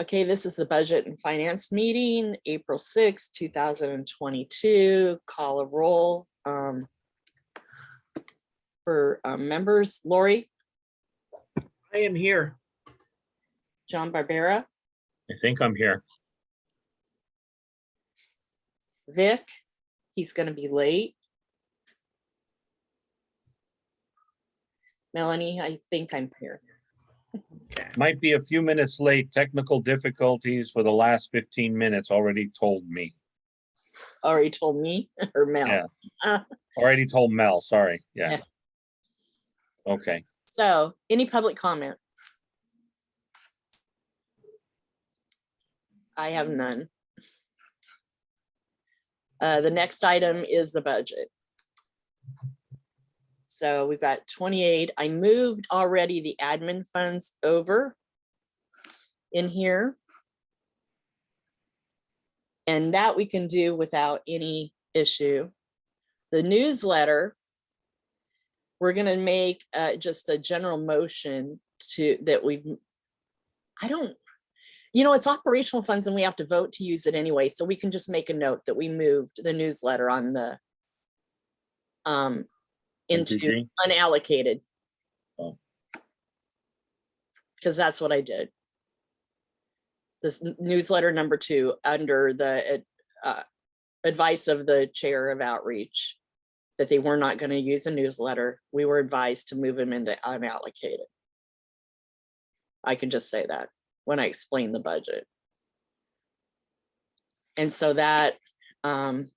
Okay, this is the Budget and Finance meeting, April 6, 2022. Call a roll for members. Lori, I am here. John Barbera, I think I'm here. Vic, he's going to be late. Melanie, I think I'm here. Might be a few minutes late. Technical difficulties for the last 15 minutes already told me. Already told me or Mel? Yeah. Already told Mel, sorry. Yeah. Okay. So, any public comment? I have none. The next item is the budget. So we've got 28. I moved already the admin funds over in here. And that we can do without any issue. The newsletter, we're going to make just a general motion to that we've, it's operational funds and we have to vote to use it anyway. So we can just make a note that we moved the newsletter on the into NPG? unallocated. Oh. Because that's what I did. This newsletter number 2 under the advice of the chair of outreach that they were not going to use a newsletter. We were advised to move them into unallocated. I can just say that when I explain the budget. And so that, and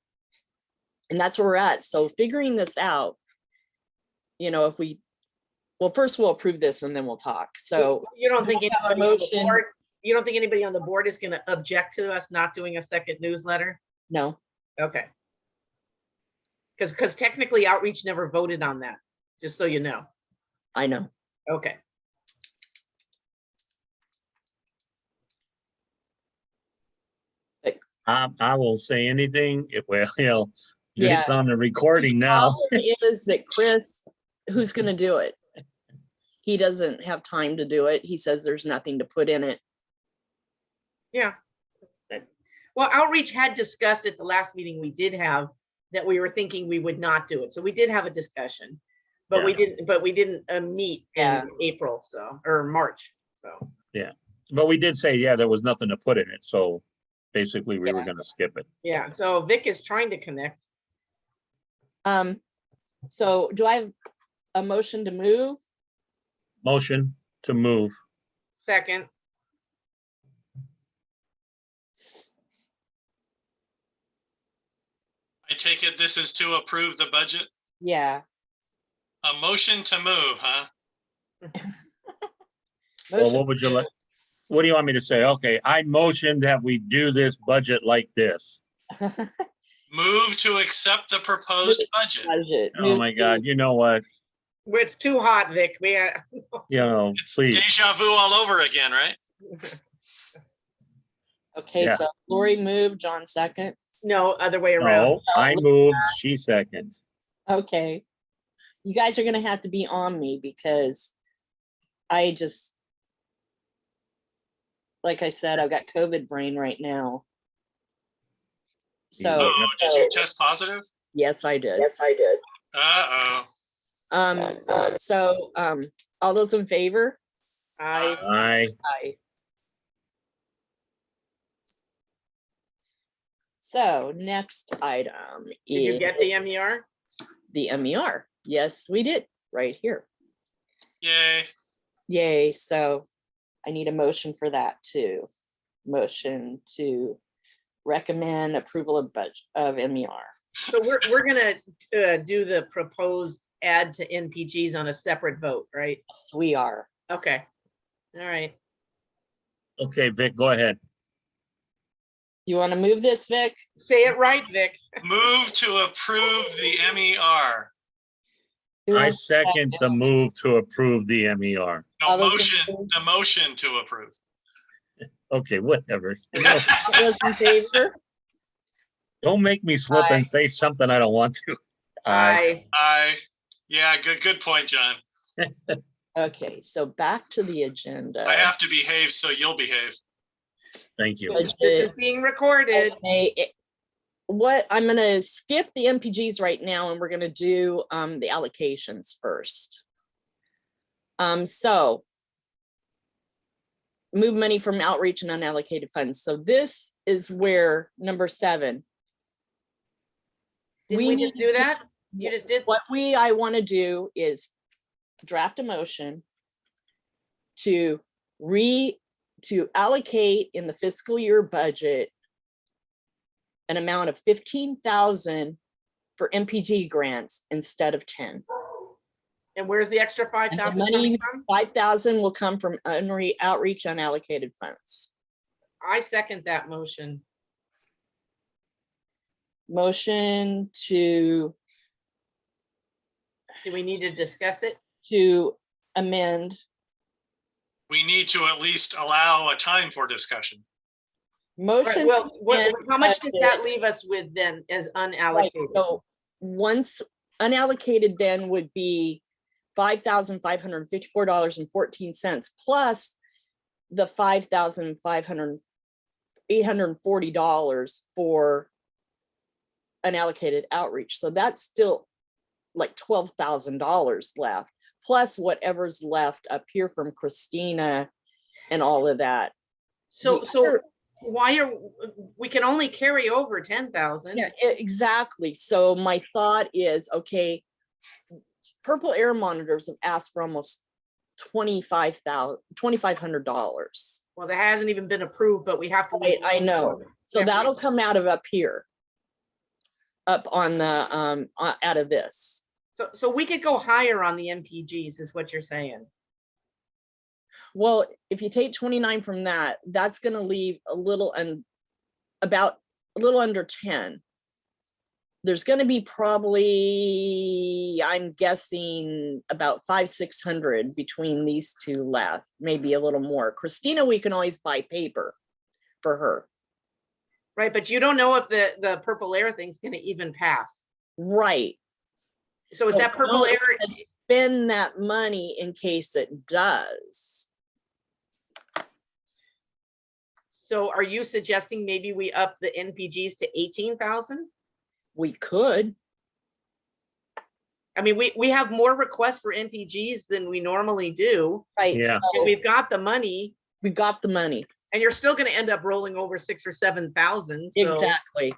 that's where we're at. So figuring this out, if we, well, first we'll approve this and then we'll talk. So you don't think we'll have a anybody on the motion. board, you don't think anybody on the board is going to object to us not doing a second newsletter? No, Okay. Because technically outreach never voted on that, just so you know. I know. Okay. I will say anything if Yeah. it's on the recording now. Problem is that Chris, who's going to do it? He doesn't have time to do it. He says there's nothing to put in it. Yeah. Well, outreach had discussed at the last meeting we did have that we were thinking we would not do it. So we did have a discussion, but we didn't meet in April, or March. So Yeah. But we did say, there was nothing to put in it. So basically we were going to skip it. yeah. So Vic is trying to connect. So do I have a motion to move? Motion to move. Second. I take it this is to approve the budget? Yeah. A motion to move, huh? Well, what would you like? What do you want me to say? Okay, I motioned that we do this budget like this. Move to accept the proposed budget. Oh my God, you know what? It's too hot, Vic. Please. Deja vu all over again, right? Okay, Yeah. so Lori moved, John second. No, other way around. No, I moved, she second. Okay. You guys are gonna have to be on me because I just, like I said, I've got COVID brain right now. So, Oh, did you test positive? yes, I did. Uh-oh. All those in favor? Aye. Aye. So next item Did you is get the MER? the MER. Yes, we did, right here. Yay. Yay, so I need a motion for that too. Motion to recommend approval of budget of MER. So we're gonna do the proposed add to NPGs on a separate vote, right? Yes, we are. Okay. All right. Okay, Vic, go ahead. You want to move this, Vic? Say it right, Vic. Move to approve the MER. Who I wants to second the move to approve the MER. All No, those in favor? the motion to approve. Okay, whatever. All those in favor? Don't make me slip Aye. and say something I don't want to. Aye. Yeah, good point, John. Okay, so back to the agenda. I have to behave, so you'll behave. Thank you. Budget. This is being recorded. Okay, what, I'm gonna skip the MPGs right now and we're gonna do the allocations first. So move money from outreach and unallocated funds. So this is where number 7. Did we just need do to- that? You just did? What I want to do is draft a motion to allocate in the fiscal year budget an amount of 15,000 for MPG grants instead of 10. And where's the extra And 5,000 the coming money, from? 5,000 will come from outreach unallocated funds. I second that motion. Motion to Do we need to discuss it? amend. We need to at least allow a time for discussion. Right, Motion. well, and how much does budget. that leave us with then as Right, unallocated? so once unallocated then would be $5,554.14 plus the $840 for unallocated outreach. So that's still like $12,000 left, plus whatever's left up here from Christina and all of that. So, The so other- why we can only carry over 10,000? Yeah, exactly. So my thought is, okay, Purple Air Monitors have asked for almost $2,500. Well, that hasn't even been approved, but we have to. Right, I know. So Yeah, that'll come out of up here. Up on the, out of this. So we could go higher on the MPGs is what you're saying. Well, if you take 29 from that, that's gonna leave a little and about a little under 10. There's gonna be probably, I'm guessing about 500-600 between these two left, maybe a little more. Christina, we can always buy paper for her. Right, but you don't know if the purple air thing's gonna even pass. Right. So is that purple air? Spend that money in case it does. So are you suggesting maybe we up the NPGs to 18,000? We could. I mean, we have more requests for NPGs than we normally do. Right. Yeah. And So we've got the money, we got the money. and you're still gonna end up rolling over 6,000 or 7,000. So Exactly.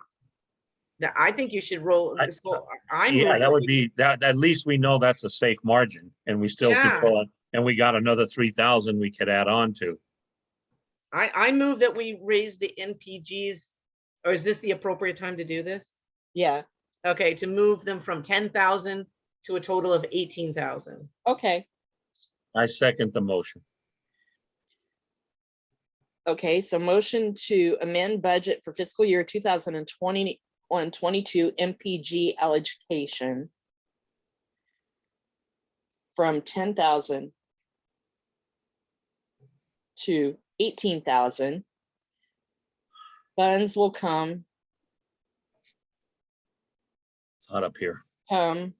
I think you should roll. So I'm. Yeah, that would be, that, at least we know that's a safe margin and we still Yeah. control it. And we got another 3,000 we could add on to. I move that we raise the NPGs, or is this the appropriate time to do this? Yeah. Okay, to move them from 10,000 to a total of 18,000. Okay. I second the motion. Okay. So motion to amend budget for fiscal year 2021-22 MPG allocation from 10,000 to 18,000. Funds will come It's hot up here. from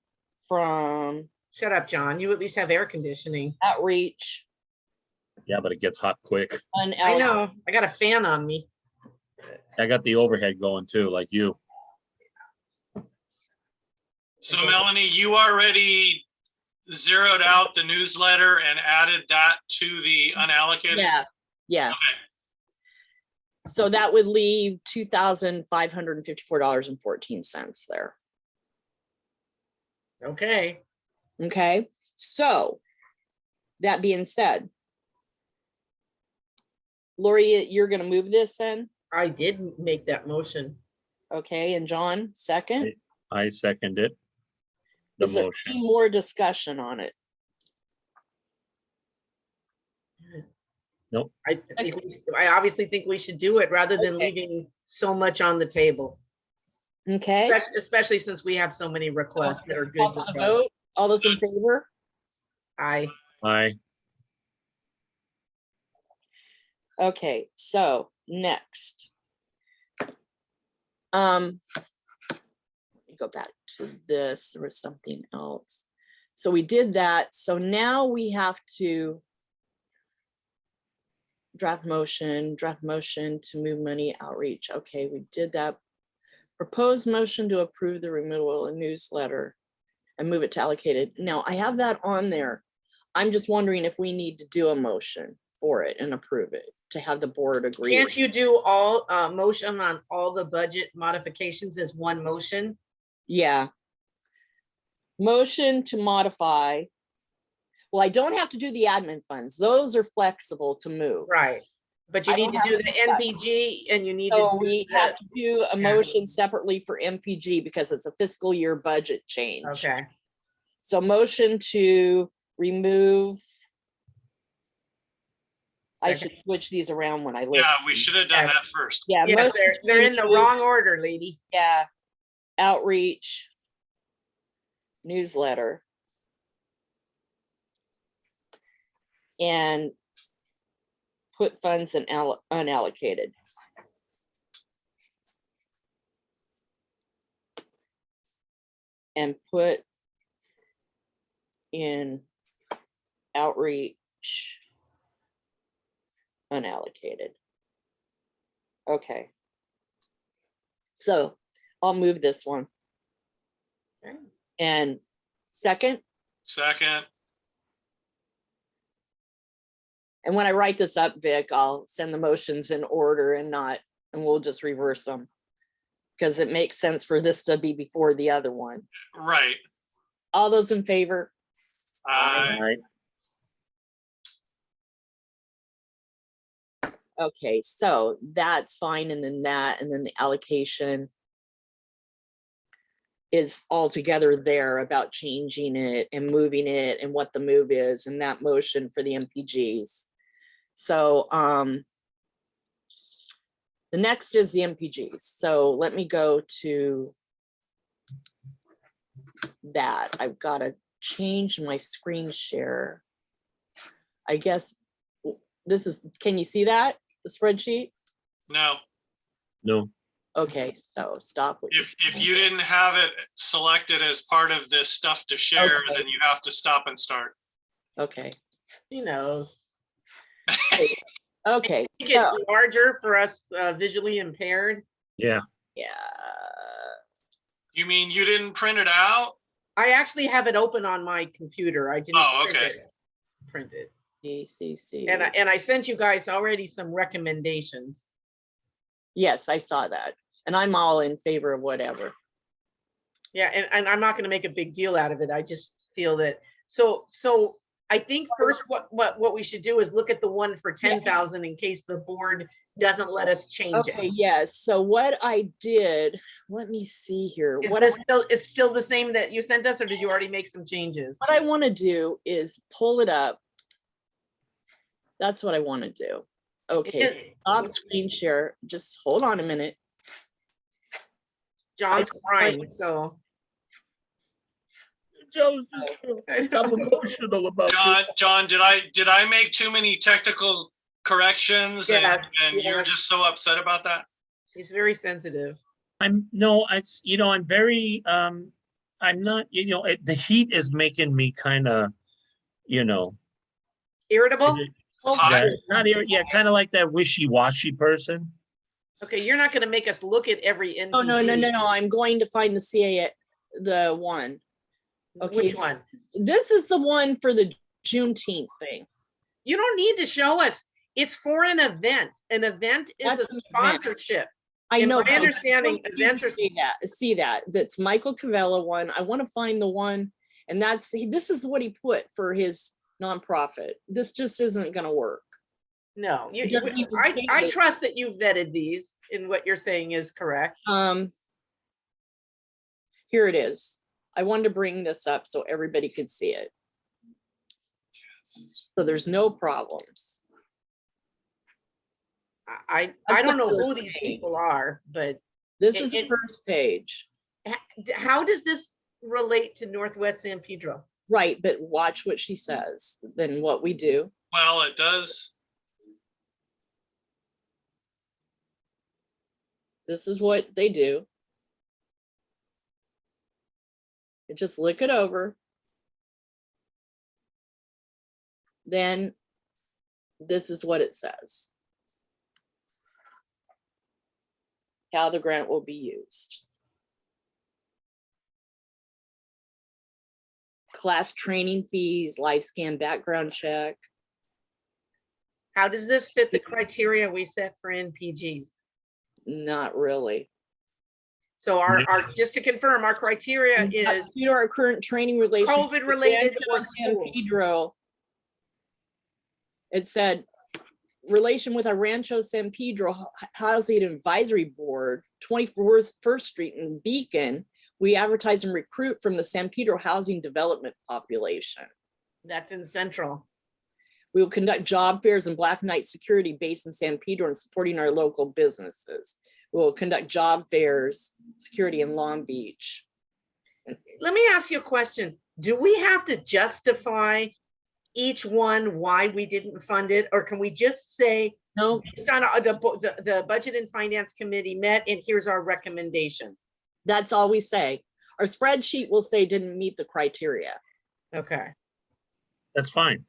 Shut up, John. You at least have air conditioning. outreach. Yeah, but it gets hot quick. I know. I got a fan on me. I got the overhead going too, like you. So Melanie, you already zeroed out the newsletter and added that to the unallocated? Yeah, yeah. Okay. So that would leave $2,554.14 there. Okay. Okay, so that being said, Lori, you're gonna move this then? I did make that motion. Okay, and John, second? I second it. The Is there motion. any more discussion on it? I obviously think we should do it rather than Okay. leaving so much on the table, Okay. especially since we have so many requests that are good. Call for the requests. vote. All those in favor? Aye. Aye. Okay, so next. Let me go back to this. There was something else. So we did that. So now we have to draft motion to move money outreach. Okay, we did that. Proposed motion to approve the removal of newsletter and move it to allocated. Now I have that on there. I'm just wondering if we need to do a motion for it and approve it to have the board agree. Can't you do all motion on all the budget modifications as one motion? Yeah. Motion to modify. Well, I don't have to do the admin funds. Those are flexible to move. Right. But you I need don't to do have the to do that. NPG and you need to So do we the- have to do a yeah. motion separately for MPG because it's a fiscal year budget change. Okay, So motion to remove. I Second. should switch these around when I list. Yeah, we should have done Yes. that first. Yeah, yes, motion they're to in the remove- wrong order, lady. Yeah, outreach, newsletter. And put funds in unallocated. And put in outreach unallocated. Okay. So I'll move this one. Okay. And second, Second, and when I write this up, Vic, I'll send the motions in order and we'll just reverse them. Because it makes sense for this to be before the other one. right. All those in favor? Uh, Right. Okay, so that's fine. And then the allocation is all together there about changing it and moving it and what the move is and that motion for the MPGs. So the next is the MPGs. So let me go to that. I've got to change my screen share. I guess this is, can you see that? The spreadsheet? no, No, Okay, so stop. what you're if you didn't have it selected as part of this stuff to share, Okay. then you have to stop and start. Okay, She knows. okay, Make so, it larger for us visually impaired. yeah, yeah. You mean you didn't print it out? I actually have it open on my computer. I didn't Oh, print okay. it. Print it. DCC. And I sent you guys already some recommendations. Yes, I saw that. And I'm all in favor of whatever. Yeah, and I'm not gonna make a big deal out of it. I just feel that, so I think first what we should do is look at the one for 10,000 in case the board doesn't let us change Okay, it. yes. So what I did, let me see here. Is What this still the same that you sent us, or did you already make some changes? I want to do is pull it up. That's what I want to do. Okay, stop screen share. Just hold on a minute. John's crying, so. Joe's I'm emotional about this. John, did I make too many technical corrections and Yes, you're yes. just so upset about that? He's very sensitive. I'm very, I'm not, the heat is making me kind of, Irritable? Hi. kind of like that wishy-washy person. Okay, you're not gonna make us look at every NPV. Oh, no. I'm going to find the CA, the one. Okay. Which one? This is the one for the Juneteenth thing. You don't need to show us. It's for an event. An event is That's a an event. sponsorship. I In know. my but I understanding, want you to events are- see that. That's Michael Cavella one. I want to find the one, and this is what he put for his nonprofit. This just isn't going to work. No, It doesn't even say I that. trust that you vetted these and what you're saying is correct. Here it is. I wanted to bring this up so everybody could see it. So there's no problems. I That's don't the know who first these page. people are, but This is the it- first page. how does this relate to Northwest San Pedro? Right, but watch what she says, then what we do. Well, it does. This is what they do. You just look it over. Then this is what it says. How the grant will be used. Class training fees, life scan background check. How does this fit the criteria we set for NPGs? Not really. So just to confirm, our criteria is Due to our current training relationship. COVID related or San schools. Pedro. It said, relation with our Rancho San Pedro Housing Advisory Board, 21st Street in Beacon, we advertise and recruit from the San Pedro housing development population. That's in Central. We will conduct job fairs and Black Knight security based in San Pedro and supporting our local businesses. We will conduct job fairs, security in Long Beach. Let me ask you a question. Do we have to justify each one why we didn't fund it? Or can we just say, No, based on the Budget and Finance Committee met and here's our recommendation? that's all we say. Our spreadsheet will say didn't meet the criteria. Okay. That's fine.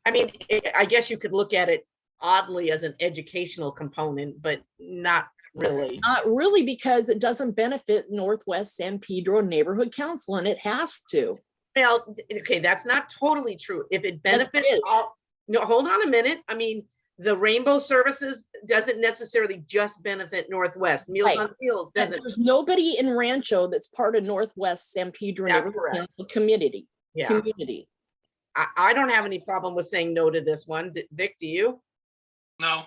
I mean, I guess you could look at it oddly as an educational component, but not really. Not really, because it doesn't benefit Northwest San Pedro Neighborhood Council, and it has to. Well, okay, that's not totally true. If it Yes, it benefits is. all, no, hold on a minute. I mean, the Rainbow Services doesn't necessarily just benefit Northwest. Meals Right. on Wheels And doesn't. there's nobody in Rancho that's part of Northwest San Pedro That's Neighborhood correct. Council community. Yeah, Community. I don't have any problem with saying no to this one. Vic, do you? No,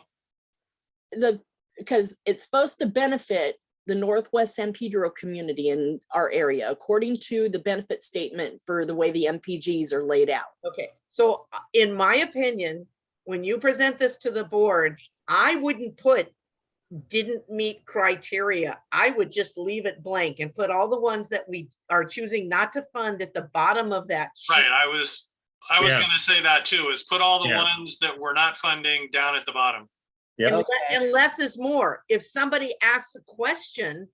Because it's supposed to benefit the Northwest San Pedro community in our area, according to the benefit statement for the way the MPGs are laid out. Okay, so in my opinion, when you present this to the board, I wouldn't put didn't meet criteria. I would just leave it blank and put all the ones that we are choosing not to fund at the bottom of that sheet. right. I was Yeah. gonna say that too, is put all the Yeah. ones that we're not funding down at the bottom. Yep. And less is more. If somebody asks a question,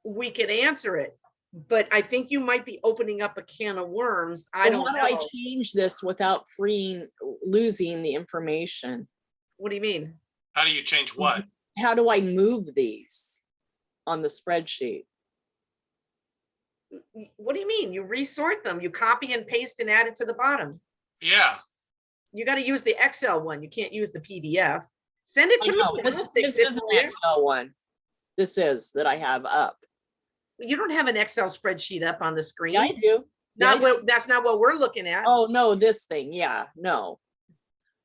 we could answer it. But I think you might be opening up a can of worms. I So don't how do I know. change this without losing the information? What do you mean? How do you change what? How do I move these on the spreadsheet? What do you mean? You resort them, you copy and paste and add it to the bottom. Yeah, You got to use the Excel one. You can't use the PDF. Send it to me. No, and this I'll fix is it an for you. Excel one. This is that I have up. You don't have an Excel spreadsheet up on the screen. Yeah, I do. Not Yeah, I do. what, that's not what we're looking at. Oh, no, this thing. Yeah, no.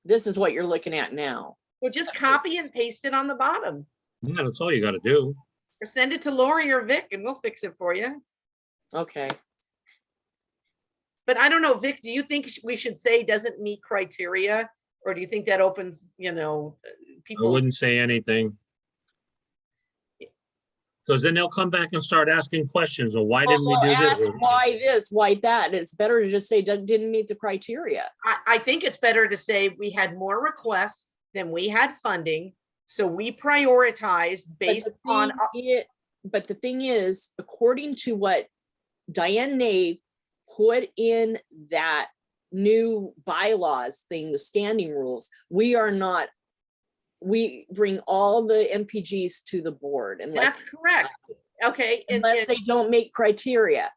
This is what you're looking at now. So just copy and paste it on the bottom, Yeah, that's all you gotta do. or send it to Lori or Vic and we'll fix it for you. Okay. But I don't know, Vic, do you think we should say doesn't meet criteria? Or do you think that opens, I people? wouldn't say anything. Because then they'll come back and start asking questions, or why didn't we do Ask this? why this, why that. It's better to just say didn't meet the criteria. I think it's better to say we had more requests than we had funding. So we prioritized based on, But the thing is, according to what Diane Nave put in that new bylaws thing, the standing rules, we bring all the MPGs to the board and that's correct. Okay. unless they don't make criteria.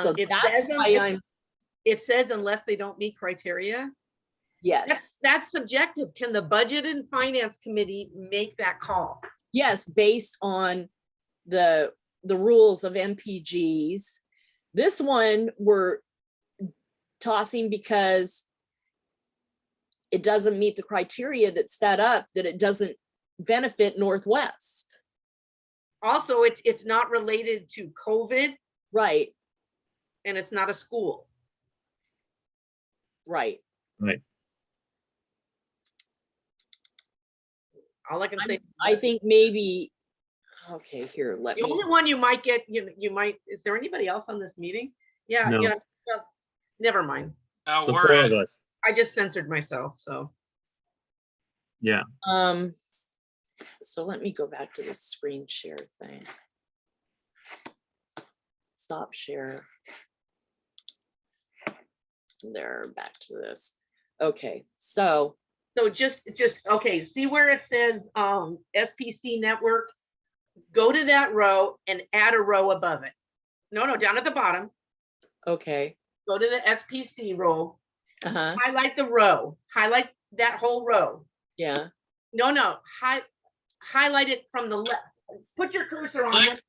So that's why it says unless they don't meet criteria. yes. That's subjective. Can the Budget and Finance Committee make that call? Yes, based on the rules of MPGs. This one we're tossing because it doesn't meet the criteria that's set up, that it doesn't benefit Northwest. Also, it's not related to COVID Right, and it's not a school. right. Right. All I can say. I think maybe, okay, here, let The me, only one you might get, you might, is there anybody else on this meeting? Yeah, No. well, never mind. now The we're four at, of us. I just censored myself, so. Yeah. so let me go back to the screen share thing. Stop share. There, back to this. Okay, so, So just, okay, see where it says, SPC network? Go to that row and add a row above it. No, down at the bottom, okay, go to the SPC row, uh-huh, highlight the row, highlight that whole row. yeah, No, highlight it from the left. Put your cursor on Click. number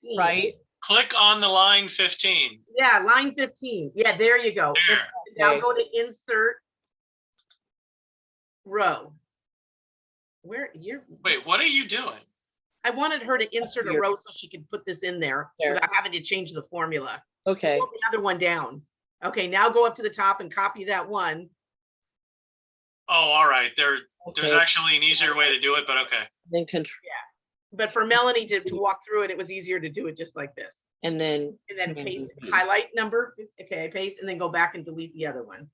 15. right, Click on the line 15. Yeah, line 15. Yeah, there you go. There. And now Okay. go to insert row. Where you're, Wait, what are you doing? I wanted her to insert a Here. row so she could put this in there There. without having to change the formula. okay, Pull the other one down. Okay, now go up to the top and copy that one. Oh, all right. There's okay, actually an easier way to do it, but okay. then control, But for Melanie to walk through it, it was easier to do it just like this. and then. And then Command paste, V. highlight number, okay, paste, and then go back and delete the other one.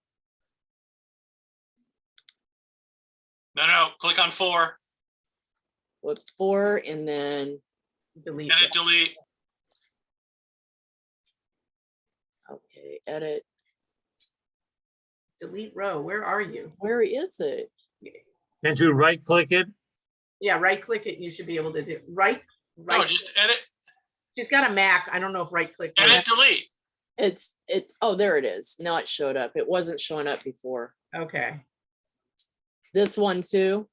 No, click on 4, Whoops, 4, and then, Delete. edit, that. delete. okay, edit, Delete row. Where are you? where is it? Can't you right click it? Yeah, right click it. You should be able to do right. No, just edit, She's got a Mac. I don't know if right click. edit, delete. Oh, there it is, now it showed up, it wasn't showing up before. Okay. This one too,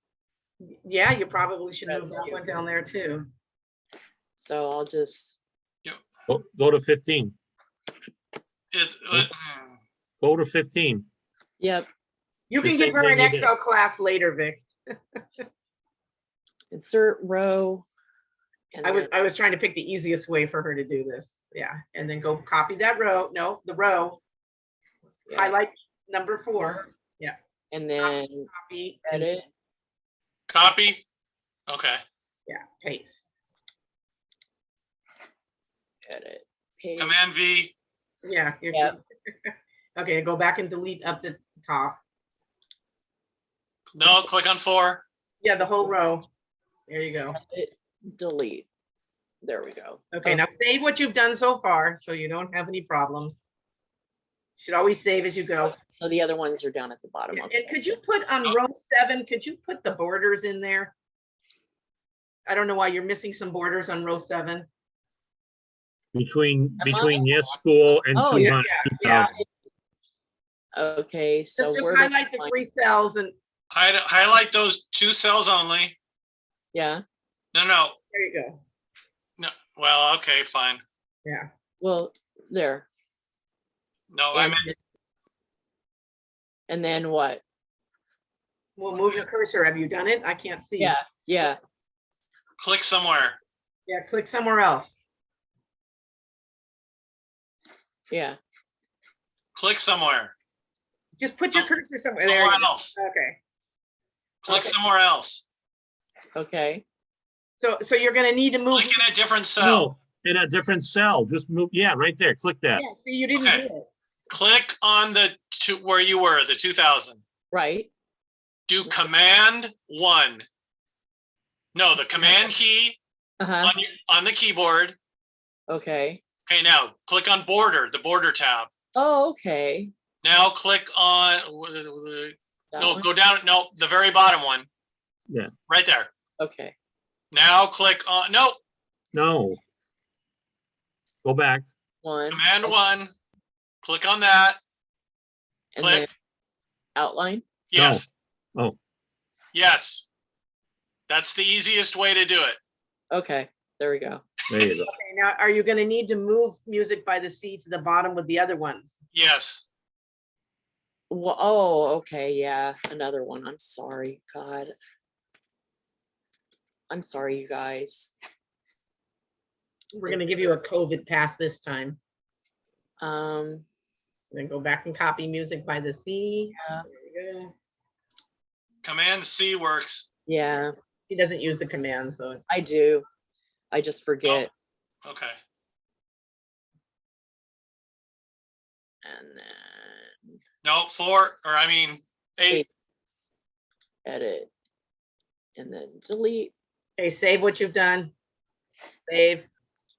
Yeah, you probably should move That's that cute. one down there too. so I'll just, Go to 15. It, Go to 15. yep, You can The give same her thing an you did. Excel class later, Vic. insert row. And I then, was trying to pick the easiest way for her to do this. Yeah, and then go copy that row. No, the row. yeah, Highlight number 4. and then Copy. and- edit, copy. Okay. Yeah, paste. edit, paste. Command V. Yeah. Yep. Okay, go back and delete up the top. No, click on 4. Yeah, the whole row. There you go. Edit, delete. There we go. Okay, now save what you've done so far so you don't have any problems. Should always save as you go. So the other ones are down at the bottom. Yeah, Okay. and could you put on row 7, could you put the borders in there? I don't know why you're missing some borders on row 7. Between yes school and Oh, 200. yeah. 2000. Okay, so Just where do I highlight the find- 3 cells and Highlight those 2 cells only. Yeah, No. there you go. No. Well, okay, fine. Yeah. well, there. No, I And meant and then what? We'll move your cursor. Have you done it? I can't see. Yeah, click somewhere. Yeah, click somewhere else. yeah. Click somewhere. Just put your cursor somewhere. There Somewhere you go. else. Okay. Click Okay. somewhere else. Okay, So you're gonna need to move. Click in a different cell. No, in a different cell. Just move. Yeah, right there. Click that. Yeah, see, you didn't Okay. do it. Click on the where you were, the 2000. right. Do Command 1. No, the Command key Uh-huh, on the keyboard. okay. Okay, now click on Border, the Border tab. Oh, okay. Now click on That no, one? go down. No, the very bottom one. Yeah. Right there. Okay, Now click on No. Go back. one. Command okay, 1. Click on that. and then Click. outline. Yes. Oh. Yes. That's the easiest way to do it. Okay, there we go. There you go. Okay, now are you gonna need to move music by the sea to the bottom with the other ones? Yes. Well, oh, okay, yeah, another one. I'm sorry, God. I'm sorry, you guys. We're gonna give you a COVID pass this time. Um, Then go back and copy music by the sea. Yeah. There you go. Command C works. yeah, He doesn't use the command, so it's. I do. I just forget. Okay. And then No, 8. edit. And then delete. Okay, save what you've done. Save.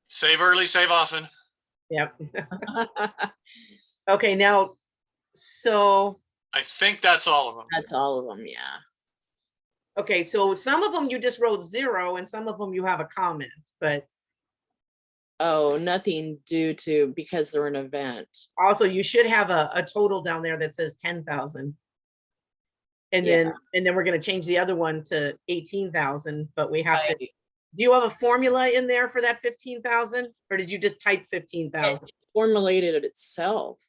Save early, save often. Yep. Okay, now, so I think that's all of them. That's all of them, yeah. Okay, so some of them you just wrote 0 and some of them you have a comment, but Oh, nothing due to, because they're an event. also you should have a total down there that says 10,000. And Yeah. then we're gonna change the other one to 18,000, but we have to, Right. do you have a formula in there for that 15,000? Or did you just type 15,000? It formulated it itself.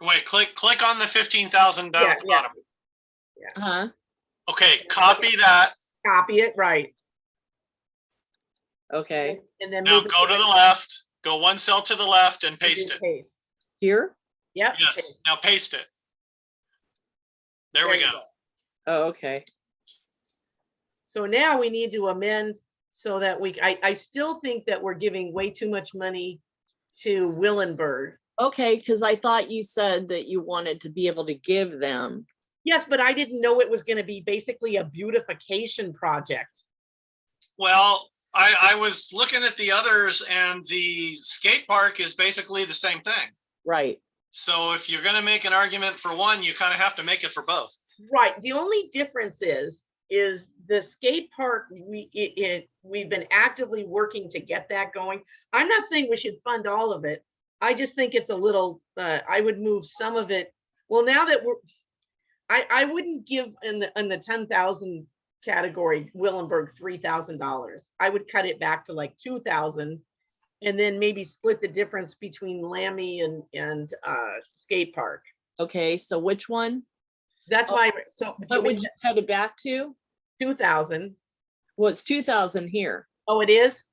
Wait, click on the 15,000 down Yeah, at the yeah. bottom. Huh? Okay, copy that. Copy it, right. Okay. And then Now move it go to the left, go one cell to the left and paste it. Paste. Here? Yep. Yes, paste. now paste it. There we you go. Oh, okay. So now we need to amend so that I still think that we're giving way too much money to Willenberg. Okay, because I thought you said that you wanted to be able to give them. Yes, but I didn't know it was going to be basically a beautification project. Well, I was looking at the others and the skate park is basically the same thing. Right. So if you're gonna make an argument for one, you kind of have to make it for both. Right. The only difference is the skate park, we've been actively working to get that going. I'm not saying we should fund all of it. I just think it's a little, I would move some of it. Well, now that I wouldn't give in the 10,000 category, Willenberg, $3,000. I would cut it back to like 2,000 and then maybe split the difference between Lammy and skate park. Okay, so which one? That's why, so What would you cut it back to? 2,000. Well, it's 2,000 here. Oh, it is?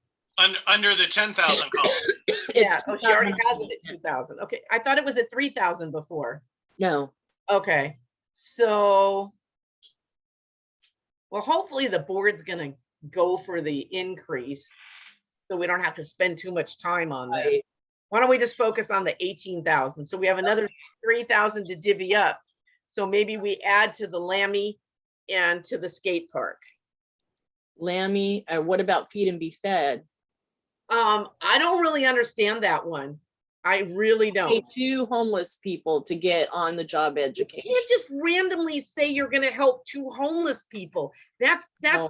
Under the 10,000 column. Yeah, It's oh, she already 2,000. has it at 2,000. Okay, I thought it was at 3,000 before. No, Okay, so, well, hopefully the board's gonna go for the increase, so we don't have to spend too much time on that. right. Why don't we just focus on the 18,000? So we have another 3,000 to divvy up. So maybe we add to the Lammy and to the skate park. Lammy, what about feed and be fed? I don't really understand that one. I really Pay don't. 2 homeless people to get on the job You education. can't just randomly say you're gonna help 2 homeless people. That's No.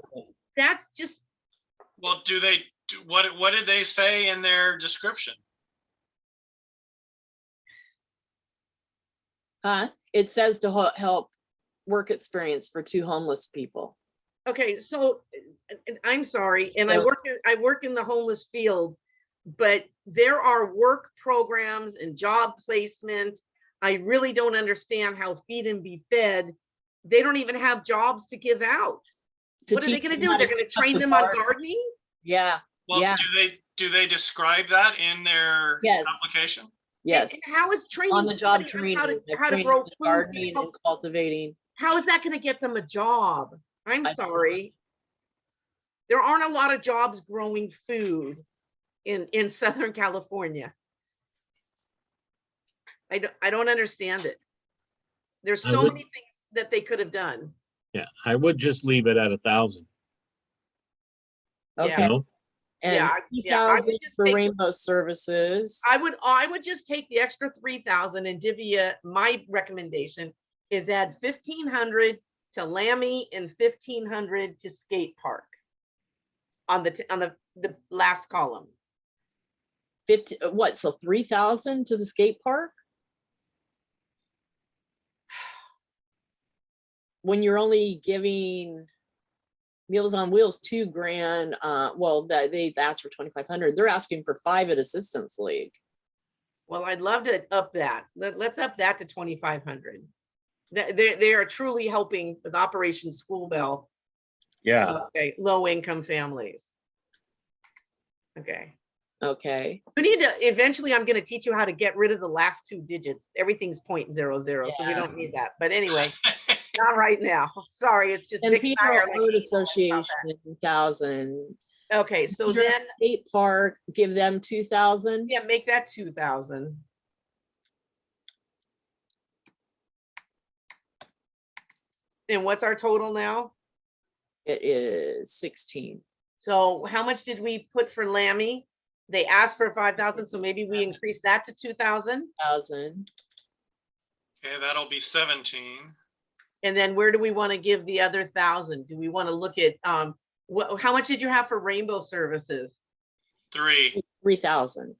just, Well, what did they say in their description? Huh? It says to help work experience for 2 homeless people. okay, so and I'm sorry, and So- I work in the homeless field, but there are work programs and job placement. I really don't understand how Feed and Be Fed, they don't even have jobs to give out. To What are they teach gonna them do? how They're to gonna pick up train the them on garden. gardening? Yeah, Well, Yeah. do they describe that in their Yes. application? yes. And how is training On the job somebody on training, how to grow food? gardening and cultivating. How is that gonna get them a job? I'm I- sorry. There aren't a lot of jobs growing food in Southern California. I don't understand it. There's I so would- many things that they could have done. Yeah, I would just leave it at 1,000. Okay, No, and Yeah, I would 2,000 just for take- rainbow services. I would just take the extra 3,000 and divvy it. My recommendation is add 1,500 to Lammy and 1,500 to skate park. On the last column. 50, what, so 3,000 to the skate park? When you're only giving Meals on Wheels $2,000, well, they asked for 2,500. They're asking for 5 at Assistance League. Well, I'd love to up that. Let's up that to 2,500. They are truly helping with Operation School Bell. yeah, Okay, low income families. Okay. Okay, We need to, eventually I'm gonna teach you how to get rid of the last 2 digits. Everything's 0.00, so we Yeah. don't need that. But anyway, not right now. Sorry, it's just. and Dick and I Pedro are like, Road about Association, that. 1,000. Okay, so Pedro then, Skate Park, give them 2,000. yeah, make that 2,000. And what's our total now? It is 16. So how much did we put for Lammy? They asked for 5,000, so maybe we increase that to 2,000. 1,000. Okay, that'll be 17. And then where do we want to give the other 1,000? Do we want to look at, how much did you have for rainbow services? 3. 3,000.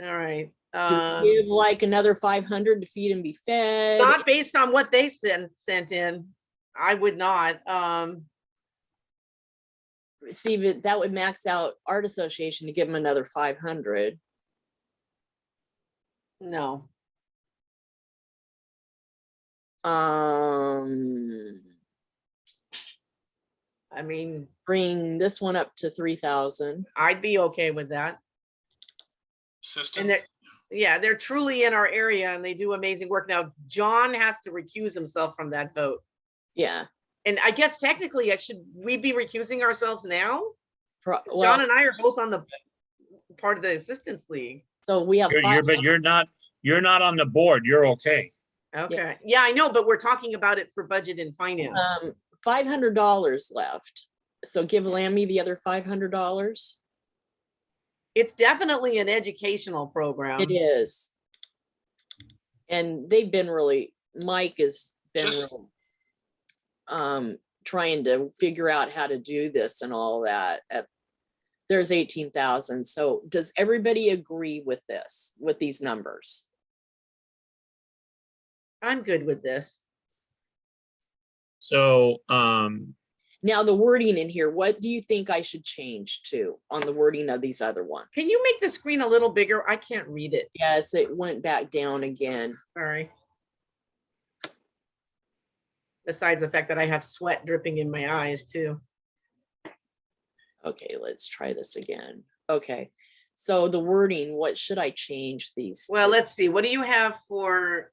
All right. Do we give like another 500 to feed and be fed? Not based on what they sent in. I would not. See, but that would max out Art Association to give them another 500. No. I mean, bring this one up to 3,000. I'd be okay with that. Assistance. And yeah, they're truly in our area and they do amazing work. Now, John has to recuse himself from that vote. Yeah. And I guess technically, should we be recusing ourselves now? Well, John and I are both on the part of the assistance league. so we have But you're not on the board. You're okay. Okay. Yeah, I know, but we're talking about it for budget and finance. $500 left. So give Lammy the other $500. It's definitely an educational program. It is. And they've been really, Mike has been real, trying to figure out how to do this and all that. There's 18,000. So does everybody agree with this, with these numbers? I'm good with this. So, Now the wording in here, what do you think I should change to on the wording of these other ones? Can you make the screen a little bigger? I can't read it. Yes, it went back down again. Sorry. Besides the fact that I have sweat dripping in my eyes too. Okay, let's try this again. Okay, so the wording, what should I change these Well, to? let's see. What do you have for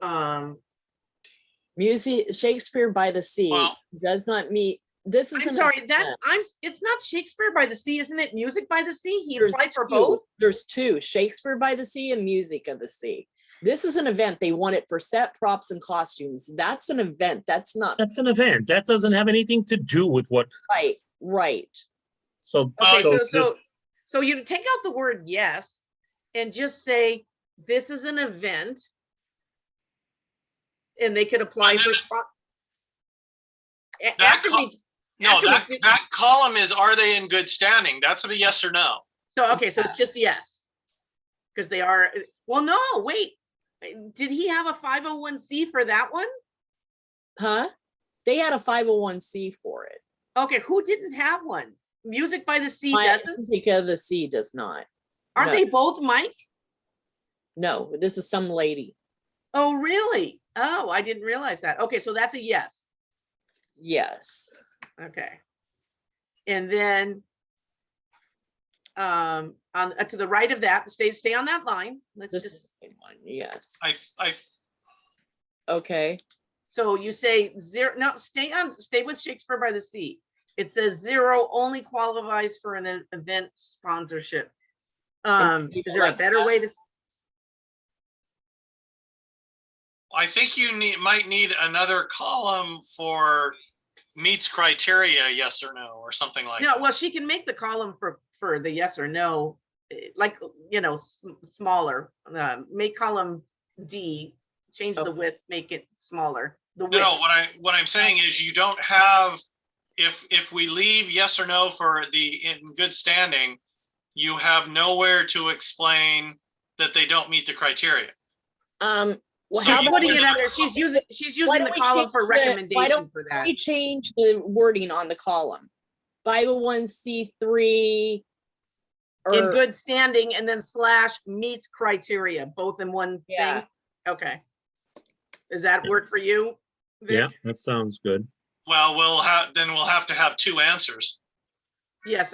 Music, Shakespeare by the Sea Well- does not meet, this is. I'm sorry, it's not Shakespeare by the Sea, isn't it? Music by the Sea? He applied for both? There's two, Shakespeare by the Sea and Music of the Sea. This is an event. They want it for set, props, and costumes. That's an event. That's not that's an event. That doesn't have anything to do with what, right, right. so. Okay, just- so you take out the word yes and just say, this is an event. And they could apply for spot. That column is, are they in good standing? That's a yes or no. So, okay, so it's just yes. Because they are, well, no, wait. Did he have a 501c for that one? Huh? They had a 501c for it. Okay, who didn't have one? Music by the Sea My doesn't? Music of the Sea does not. Aren't no. they both Mike? No, this is some lady. Oh, really? Oh, I didn't realize that. Okay, so that's a yes. Yes. Okay. And then on to the right of that, stay on that line. Let's This just, is the same one. Yes. I Okay. so you say 0, no, stay with Shakespeare by the Sea. It says 0 only qualifies for an event sponsorship. Is there a better way to? I think you might need another column for meets criteria, yes or no, or something like No, that. well, she can make the column for the yes or no, like, you know, smaller. Make column D, change the width, make it smaller. The width. No, what I'm saying is you don't have, if we leave yes or no for the in good standing, you have nowhere to explain that they don't meet the criteria. Well, So how you putting would- it under, she's using don't the we column for change why recommendation don't for that. we change the wording on the column? 501c3 In or good standing and then / meets criteria, both in one Yeah. thing. Okay. Does that work for you? Vic? Yeah, that sounds good. Well, we'll have to have two answers. Yes,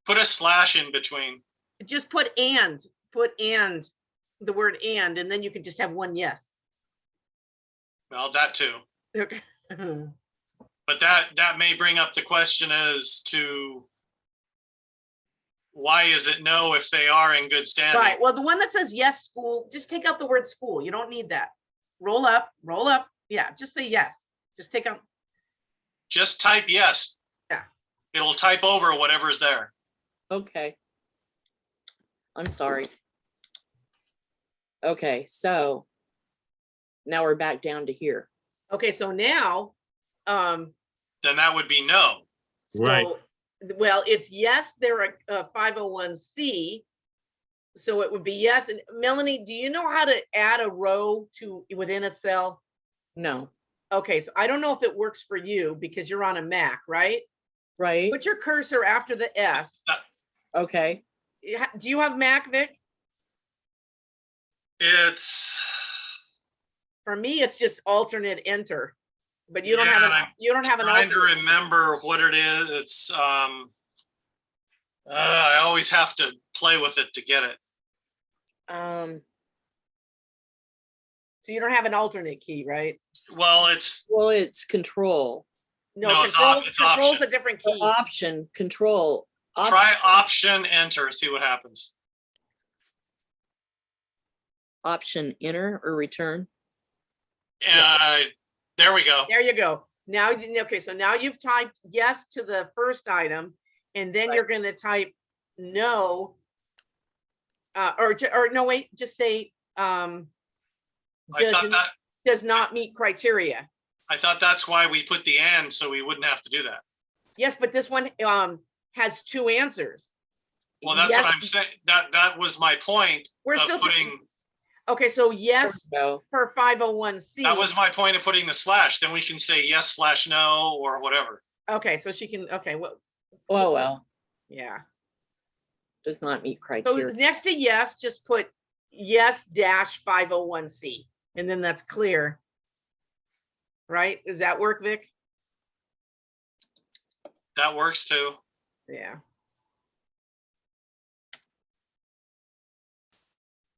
Put a slash in between. just put the word and then you could just have one yes. Well, that too. Okay. But that may bring up the question as to why is it no if they are in good standing? Right. Well, the one that says yes, school, just take out the word school. You don't need that. Roll up. Yeah, just say yes. Just take out. Just type yes. Yeah. It'll type over whatever's there. okay. I'm sorry. Okay, so now we're back down to here. Okay, so now, Then that would be no. Right. so, well, it's yes, they're a 501c. So it would be yes. And Melanie, do you know how to add a row to within a cell? No, Okay, so I don't know if it works for you because you're on a Mac, right? right? Put your cursor after the S. Okay, Do you have Mac, Vic? It's, For me, it's just alternate enter. But you don't have Yeah, an trying to alternate. remember what it is. It's, I always have to play with it to get it. um, So you don't have an alternate key, right? Well, it's, well, it's control, No, it's control's option. a different or key. option, control. Try option enter, see what happens. Option enter or return. There we go. There you go. Now, okay, so now you've typed yes to the first item, and then you're going to type no, or no, wait, just say I thought that, does not meet criteria. I thought that's why we put the and, so we wouldn't have to do that. Yes, but this one has two answers. Well, that's Yes, what I'm saying. That was my point we're of still putting, okay, so There yes we go. for 501c. that was my point of putting the slash. Then we can say yes / no or whatever. Okay, so she can, okay, well, Oh, well, yeah. does not meet So criteria. next to yes, just put yes dash 501c, and then that's clear. Right? Does that work, Vic? That works too. Yeah.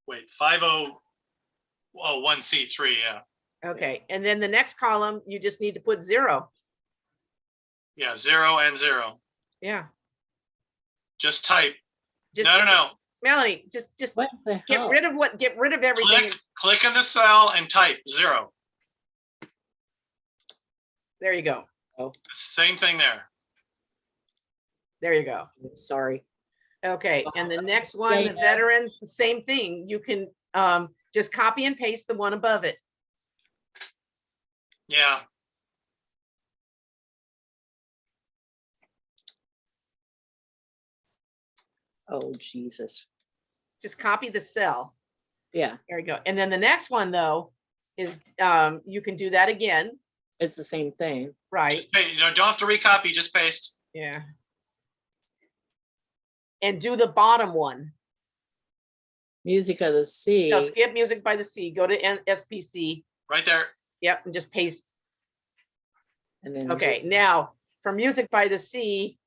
Wait, 501c3, yeah. Okay, and then the next column, you just need to put 0. Yeah, 0 and 0. Yeah. Just type. Just, No. Melanie, just What the get hell? rid of everything. Click in the cell and type 0. There you go. It's the same thing there. There you go. Sorry. Okay, and the next one, Yes. veterans, the same thing. You can just copy and paste the one above it. Yeah. Oh, Jesus. Just copy the cell. Yeah, There we go. And then the next one, though, is you can do that again, it's the same thing. right? Hey, you don't have to recopy, just paste. Yeah. And do the bottom one. Music of the sea. No, skip music by the sea. Go to SPC. Right there. Yep, and just paste. And then Okay, now for music by the sea,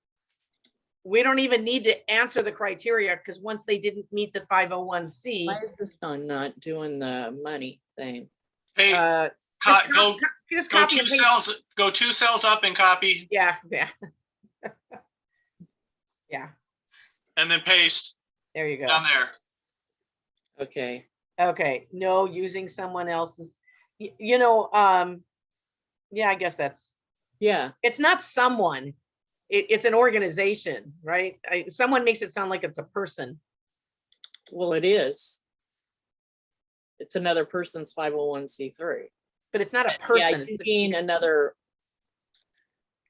we don't even need to answer the criteria because once they didn't meet the 501c, why is this one not doing the money thing? Hey, just go copy two and paste. cells. Go 2 cells up and copy, Yeah. Yeah, and then paste there you down go. there. Okay, Okay, no, using someone else's, yeah, I guess yeah, it's not someone. It's an organization, right? Someone makes it sound like it's a person. well, it is. It's another person's 501c3. But it's not a Yeah, person. you mean another,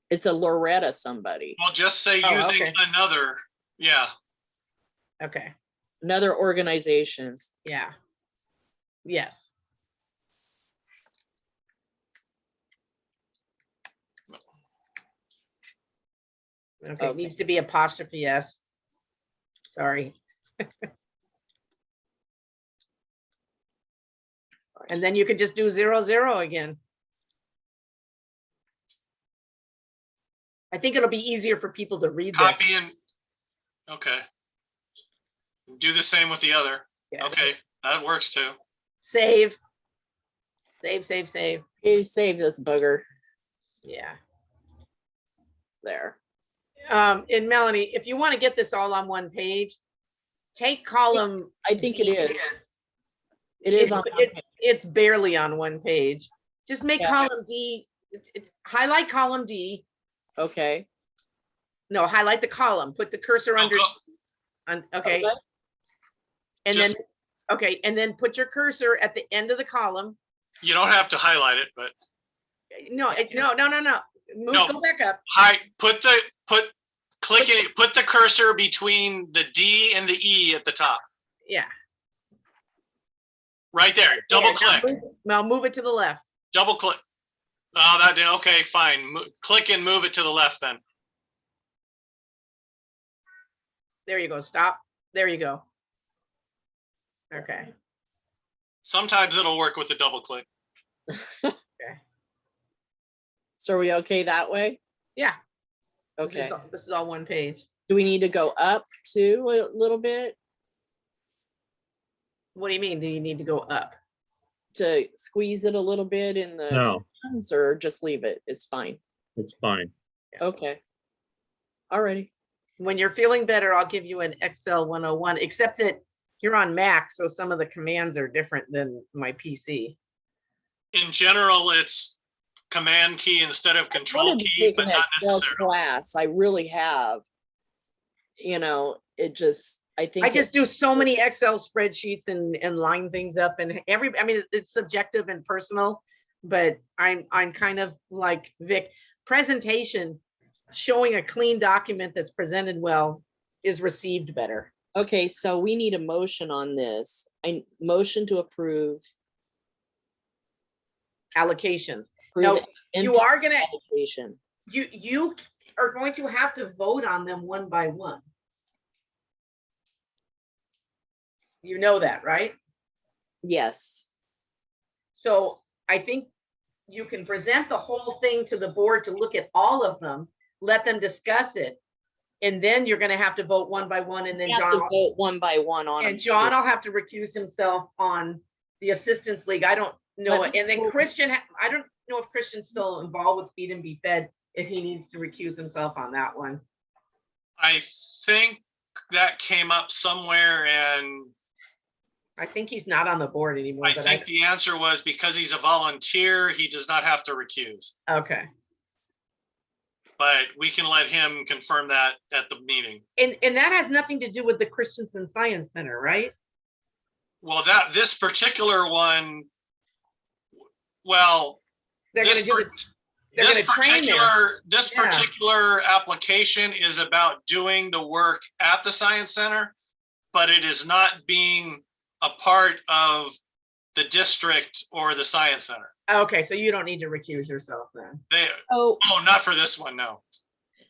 it's a Loretta somebody, Well, just say Oh, using okay. another. Yeah. Okay, another organization. yeah. Yes. Okay, it Okay. needs to be apostrophe S. Sorry. And then you can just do 0, 0 again. I think it'll be easier for people to read this. Copy and, okay. Do the same with the other. Yeah. Okay, that works too. Save. Save, save, save. You save this booger Yeah. there. And Melanie, if you want to get this all on one page, take column. I think it D. is. It is on. It's barely on one page. Just make Yeah. column D. It's highlight column D. Okay. No, highlight the column. Put the cursor under. Oh, Okay. Okay. And Just- then Okay, and then put your cursor at the end of the column. You don't have to highlight it, but No, no. Move, No. go back up. put the cursor between the D and the E at the top, Yeah. right there. Double click, Now move it to the left. double click. Oh, that did, okay, fine. Click and move it to the left then. There you go. Stop. There you go. Okay. Sometimes it'll work with the double click. So are we okay that way? Yeah. Okay. This is all one page. Do we need to go up too a little bit What do you mean? Do you need to go up? to squeeze it a little bit in the No, columns, or just leave it? It's fine. it's fine. Okay. Alrighty. When you're feeling better, I'll give you an Excel 101, except that you're on Mac, so some of the commands are different than my PC. In general, it's command key instead of I control wanted to key, take but an not Excel necessarily. class. I really have. You know, it just, I think. I just do so many Excel spreadsheets and line things up, and I mean, it's subjective and personal, but I'm kind of like Vic. Presentation, showing a clean document that's presented well is received better. Okay, so we need a motion on this. I motion to approve. Allocations. approve No, you NP are gonna, allocation. you are going to have to vote on them one by one. You know that, right? Yes. So I think you can present the whole thing to the board to look at all of them, let them discuss it. And then you're gonna have to vote one by one, and then We have to John, vote one by one on them. and John will have to recuse himself on the Assistance League. I don't know. Let me And then focus. Christian, I don't know if Christian's still involved with Feed and Be Fed, if he needs to recuse himself on that one. I think that came up somewhere, and I think he's not on the board anymore, I but think the answer was because he's a volunteer, he does not have to recuse. okay. But we can let him confirm that at the meeting. And that has nothing to do with the Christensen Science Center, right? Well, this particular one, well, They're this gonna do they're this gonna train there. Yeah. particular application is about doing the work at the Science Center, but it is not being a part of the district or the Science Center. Okay, so you don't need to recuse yourself then. Oh, Not for this one, no.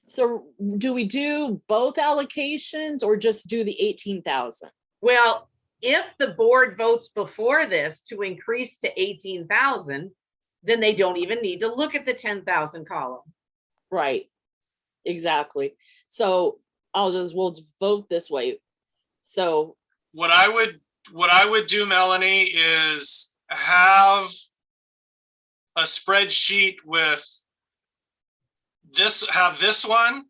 so do we do both allocations or just do the 18,000? Well, if the board votes before this to increase to 18,000, then they don't even need to look at the 10,000 column. Right. Exactly. So we'll vote this way. So What I would do, Melanie, is have a spreadsheet with have this one,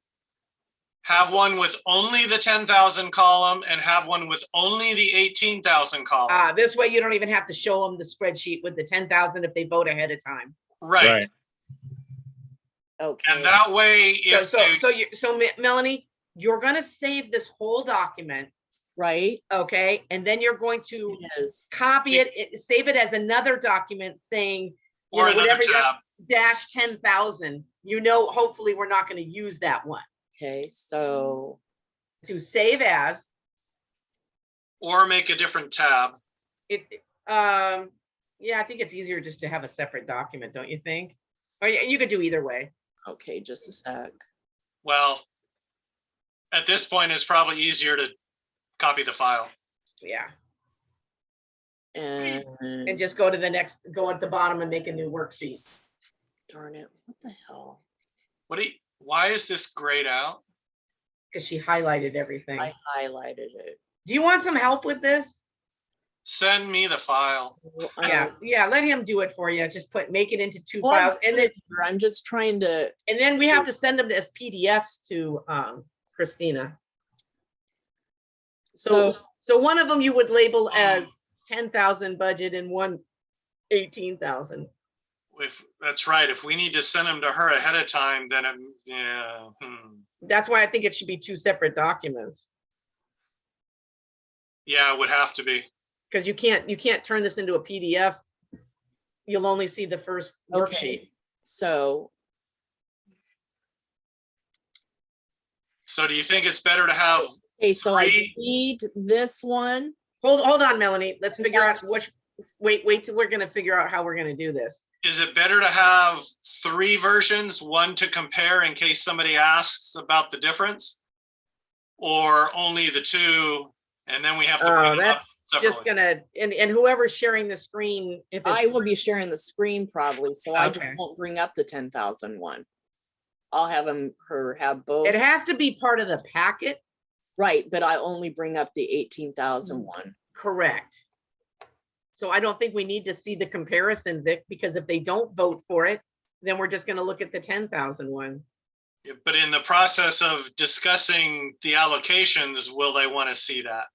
have one with only the 10,000 column, and have one with only the 18,000 column. This way you don't even have to show them the spreadsheet with the 10,000 if they vote ahead of time. Right. okay. And that way, if So Melanie, you're gonna save this whole document, Right. okay? And then you're going to Yes. copy it, save it as another document saying, you or know, another whatever tab. dash 10,000, you know, hopefully we're not going to use that one. Okay. So To save as Or make a different tab. yeah, I think it's easier just to have a separate document, don't you think? Or you could do either way. okay, just a sec. Well, at this point, it's probably easier to copy the file. Yeah. And And just go to the next, go at the bottom and make a new worksheet. darn it, what the hell? Why is this grayed out? Because she highlighted everything. I highlighted it. Do you want some help with this? Send me the file. Yeah, let him do it for you. Just make it into two Well, files, and I'm just trying to. then we have to send them as PDFs to Christina. So one of them you would label as 10,000 budget and one 18,000. If that's right, if we need to send them to her ahead of time, then That's why I think it should be two separate documents. yeah, it would have to be. Because you can't turn this into a PDF. You'll only see the first worksheet. Okay, so do you think it's better to have, okay, so I Three. need this one. Hold on, Melanie. Let's figure out which, wait till we're gonna figure out how we're gonna do this. is it better to have 3 versions, one to compare in case somebody asks about the difference? Or only the 2, and then we have to Oh, bring them up that's just separately? gonna, and whoever's sharing the screen, if I it's, will be sharing the screen probably, so I just Okay. won't bring up the 10,000 one. I'll have her have both. it has to be part of the packet, Right, but I only bring up the 18,000 one. correct? So I don't think we need to see the comparison, Vic, because if they don't vote for it, then we're just gonna look at the 10,000 one. Yeah, but in the process of discussing the allocations, will they want to see that?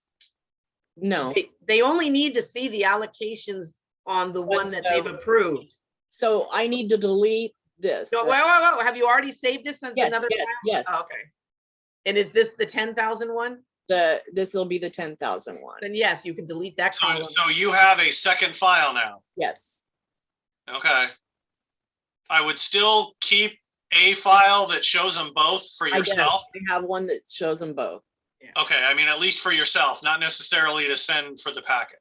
No, They only need to see the allocations on the one What's that the- they've approved. so I need to delete this. No, right? wait, have you already saved this as Yes, another? yes, file? yes. Oh, okay. And is this the 10,000 one? This will be the 10,000 one. Then yes, you can delete that So, column. so you have a second file now. Yes, Okay. I would still keep a file that shows them both for I do. yourself. I have one that shows them both. Okay, I mean, at least for yourself, not necessarily to send for the packet.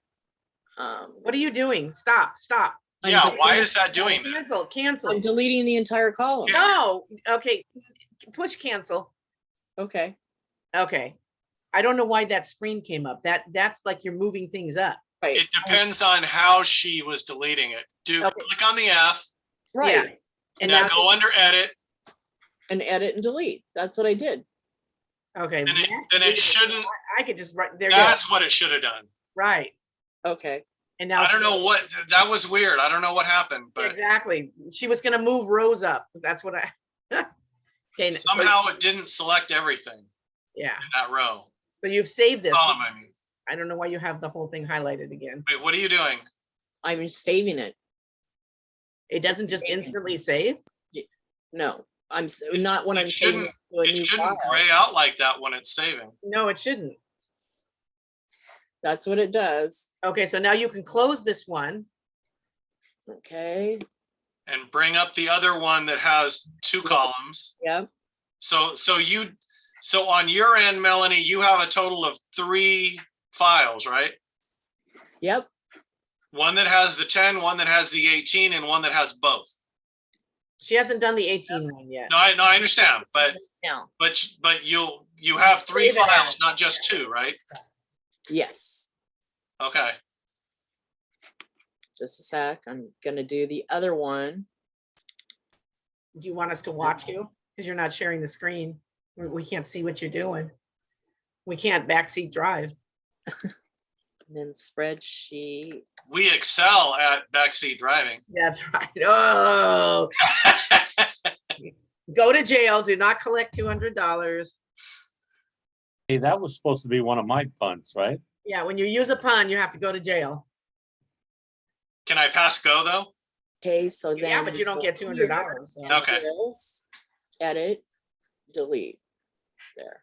What are you doing? Stop. I'm Yeah, just- why is that doing that? Cancel. I'm deleting the entire column. No, okay, push cancel. Okay, Okay. I don't know why that screen came up. That's like you're moving things up. right, It depends on how she was deleting it. Okay. Click on the F, right. Yeah. And now now, go under edit, And edit and delete. That's what I did. okay. then Max it did shouldn't, I could just write, there you go. that's what it should have done. Right. Okay, And now. I don't know what, that was weird. I don't know what happened, but Exactly. She was gonna move rows up. That's what I. Okay. so- somehow it didn't select everything Yeah. in that row. So you've saved this. Column, I mean. I don't know why you have the whole thing highlighted again. Wait, what are you doing? I'm saving it. It doesn't just instantly save? No, not when It I'm saving it to a new It shouldn't file. gray out like that when it's saving. No, it shouldn't. That's what it does. Okay, so now you can close this one. Okay, And bring up the other one that has 2 columns. yep, So on your end, Melanie, you have a total of 3 files, right? yep. One that has the 10, one that has the 18, and one that has both. She hasn't done the 18 one yet. No, I understand, but Now, you have 3 Save it files, as. not just 2, right? yes, Okay. just a sec. I'm gonna do the other one. Do you want us to watch you? Because you're not sharing the screen. We can't see what you're doing. We can't backseat drive. And then spreadsheet. We excel at backseat driving. That's right. Oh, go to jail. Do not collect $200. Hey, that was supposed to be one of my punts, right? Yeah, when you use a pun, you have to go to jail. Can I pass go though? Okay, so then. Yeah, but you don't get $200. so. Okay. This, edit, delete. There.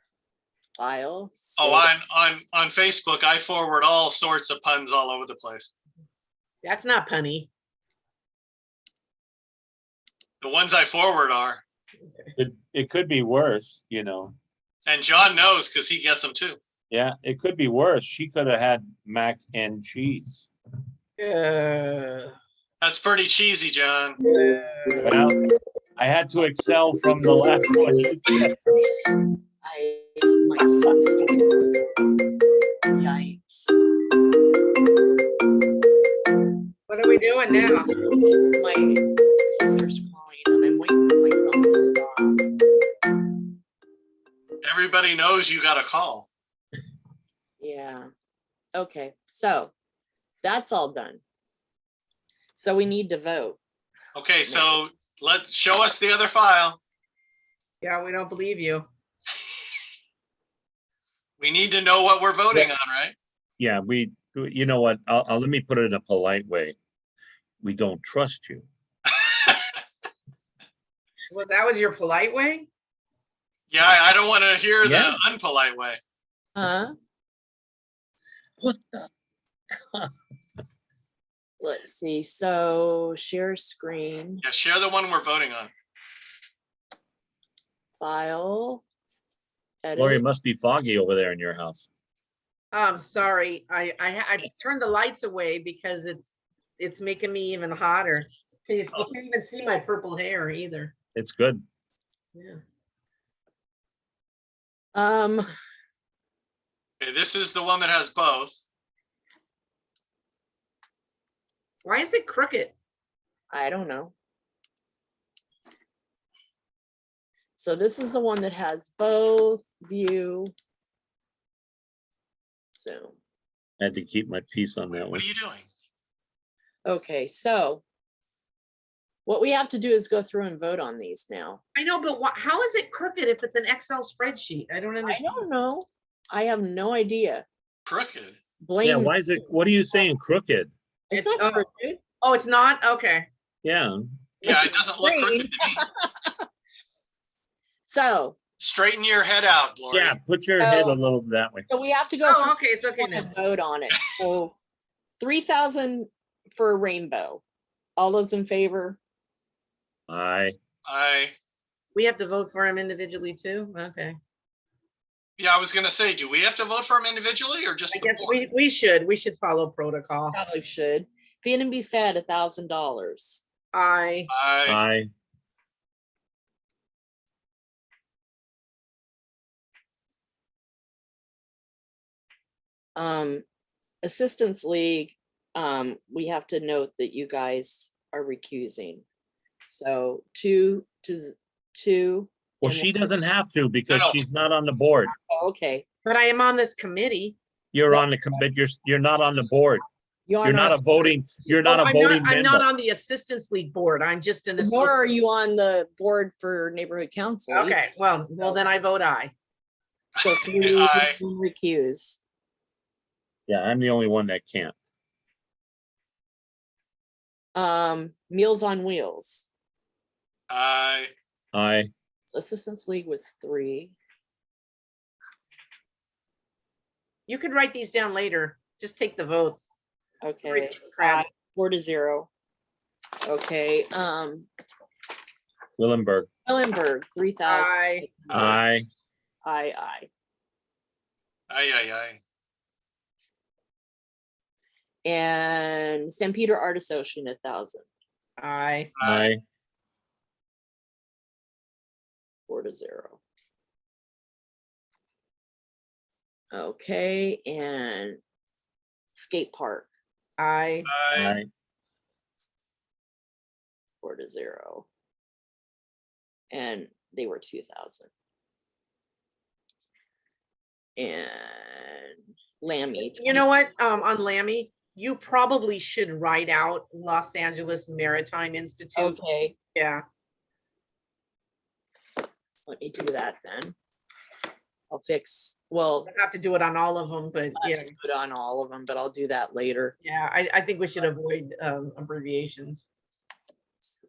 File. Oh, save. on Facebook, I forward all sorts of puns all over the place. That's not punny. The ones I forward are, It could be worse, you know. and John knows because he gets them too. Yeah, it could be worse. She could have had mac and cheese. That's pretty cheesy, John. Well, I had to excel from the last one. you said. My son's doing. Yikes. What are we doing now? My sister's calling and I'm waiting for my phone to stop. Everybody knows you got a call. Yeah. Okay, so that's all done. So we need to vote. Okay, so show us the other file. Yeah, we don't believe you. We need to know what we're voting on, right? Yeah, you know what? Let me put it in a polite way. We don't trust you. Well, that was your polite way? Yeah, I don't want to hear Yeah. the unpolite way. Huh? What the? Let's see, so share screen, Yeah, share the one we're voting on. file. Lori, it Edit. must be foggy over there in your house. I'm sorry, I turned the lights away because it's making me even hotter. You can't even see my purple hair either. It's good. Yeah. Okay, this is the one that has both. Why is it crooked? I don't know. So this is the one that has both view. Zoom. I had to keep my peace on that one. What are you doing? Okay, so what we have to do is go through and vote on these now. I know, but how is it crooked if it's an Excel spreadsheet? I don't I understand. don't know. I have no idea. Crooked. Blame. Yeah, why is it, what are you saying crooked? It's It's- not oh. crooked. Oh, it's not? Okay. Yeah, Yeah, It's it doesn't look crooked to me. So Straighten your head out, Lori. yeah, put your head a little that way. we have to go Oh, through okay, it's okay and then. vote on it. So 3,000 for a rainbow. All those in favor? Aye. We have to vote for him individually too? Okay. Yeah, I was gonna say, do we have to vote for them individually or just I the guess board? we should follow protocol. Probably should. Feed and be fed $1,000. I Aye. Assistance League, we have to note that you guys are recusing. So two. Well, and she doesn't have to because No. she's not on the board. Okay. but I am on this committee. You're on the commit, you're not on the board. You're not a voting, you're not Oh, a voting I'm not member. on the Assistance League board. I'm just an Nor are associate. you on the board for neighborhood council. either. Okay, well, then I vote aye. So three Aye. recuse. Yeah, I'm the only one that can't. Meals on Wheels. Aye. So Assistance League was 3. You could write these down later. Just take the votes. Okay. Crap. 4-0. Okay. Willenberg. Ellenberg, 3,000. Aye. Aye. Aye. Aye. And San Peter Art Association, 1,000. Aye. Aye. 4-0. Okay, and skate park, Aye. Aye. 4-0. And they were 2,000. And Lammy. You know what, on Lammy, you probably should write out Los Angeles Maritime Institute. Okay, Yeah, let me do that then. I'll fix, well, I have to do it on all of them, but I yeah, have to put on all of them, but I'll do that later. yeah, I think we should avoid abbreviations.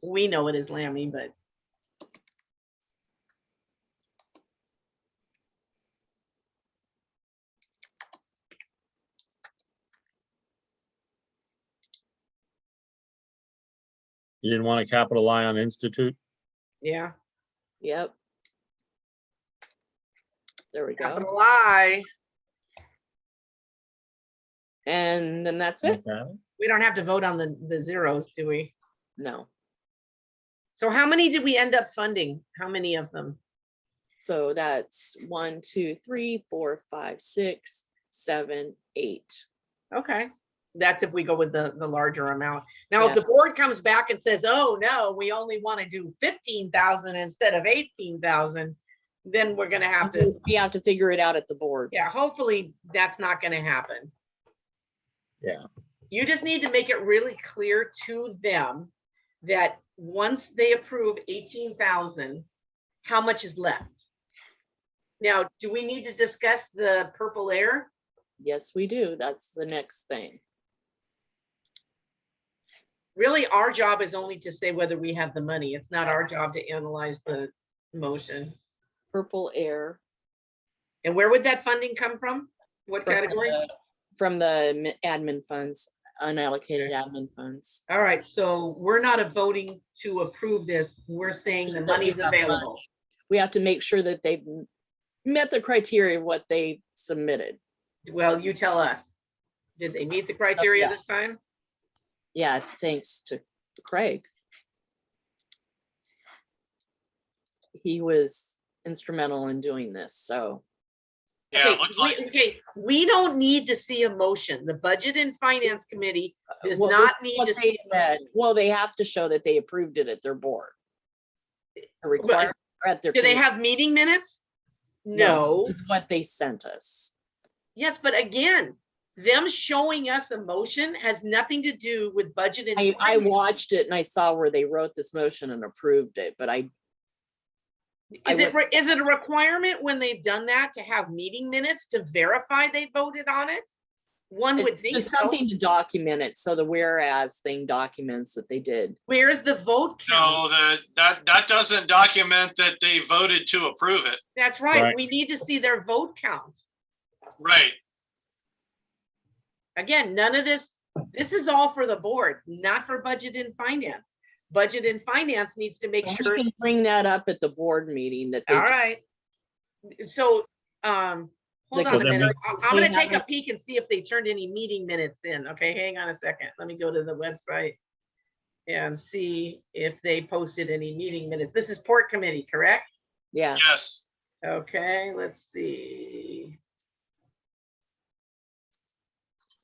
We know it is Lammy, but You didn't want a capital I on Institute? yeah, Yep. There we go. capital I. And then that's it? That's it? We don't have to vote on the zeros, do we? No. So how many did we end up funding? How many of them? So that's 1, 2, 3, 4, 5, 6, 7, 8. Okay, that's if we go with the larger amount. Now, if Yeah. the board comes back and says, oh, no, we only want to do 15,000 instead of 18,000, then we're gonna have to, We have to figure it out at the board. yeah, hopefully that's not gonna happen. Yeah. You just need to make it really clear to them that once they approve 18,000, how much is left? Now, do we need to discuss the purple air? Yes, we do. That's the next thing. Really, our job is only to say whether we have the money. It's not our job to analyze the motion. Purple air. And where would that funding come from? What category? from the admin funds, unallocated admin funds. All right, so we're not voting to approve this. We're saying the Just that we money's have available. money. We have to make sure that they've met the criteria of what they submitted. Well, you tell us. Did they meet the criteria Yeah. this time? Yeah, thanks to Craig. He was instrumental in doing this, so. Yeah, it Okay, looked like, we don't need to see a motion. The Budget and Finance Committee does Well, not this is need what to they see. said. Well, they have to show that they approved it at their board. A requirement at their. Do they committee. have meeting minutes? No. This is what they sent us. Yes, but again, them showing us a motion has nothing to do with budget and. I finance. watched it and I saw where they wrote this motion and approved it, but I Is it a requirement when they've done that to have meeting minutes to verify they voted on it? One would think it's so. something to document it. So the whereas thing documents that they did. Where's the vote count? no, that doesn't document that they voted to approve it. That's right. Right. We need to see their vote count. Right. Again, none of this is all for the board, not for budget and finance. Budget and finance needs to make And sure. we can bring that up at the board meeting that they. All right. So, hold Like, on a so then minute. we- I'm gonna see how take a they- peek and see if they turned any meeting minutes in. Okay, hang on a second. Let me go to the website and see if they posted any meeting minutes. This is Port Committee, correct? Yeah, Yes. Okay, let's see.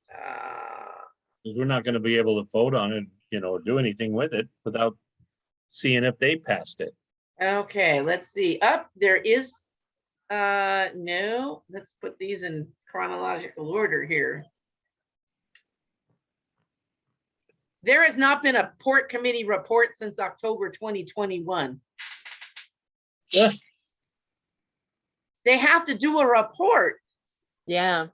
'Cause we're not gonna be able to vote on it, or do anything with it without seeing if they passed it. Okay, let's see. Up, there is, no, let's put these in chronological order here. There has not been a Port Committee report since October 2021. Yeah. They have to do a report. yeah.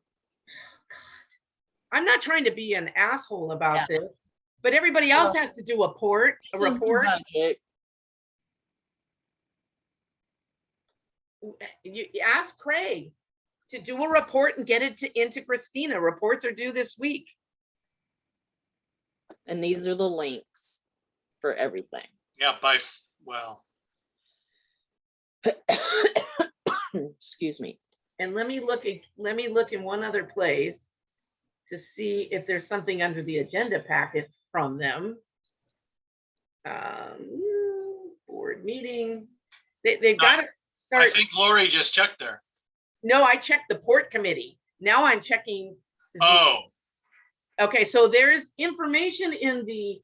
I'm not trying to be an asshole Yeah. about this, but everybody else has to do a report. This is the budget. You ask Craig to do a report and get it into Christina. Reports are due this week. And these are the links for everything. Yeah, well, Excuse me. And let me look in one other place to see if there's something under the agenda packet from them. Board meeting. They've got to I start. think Lori just checked there. No, I checked the Port Committee. Now I'm checking. Oh, Okay, so there's information in the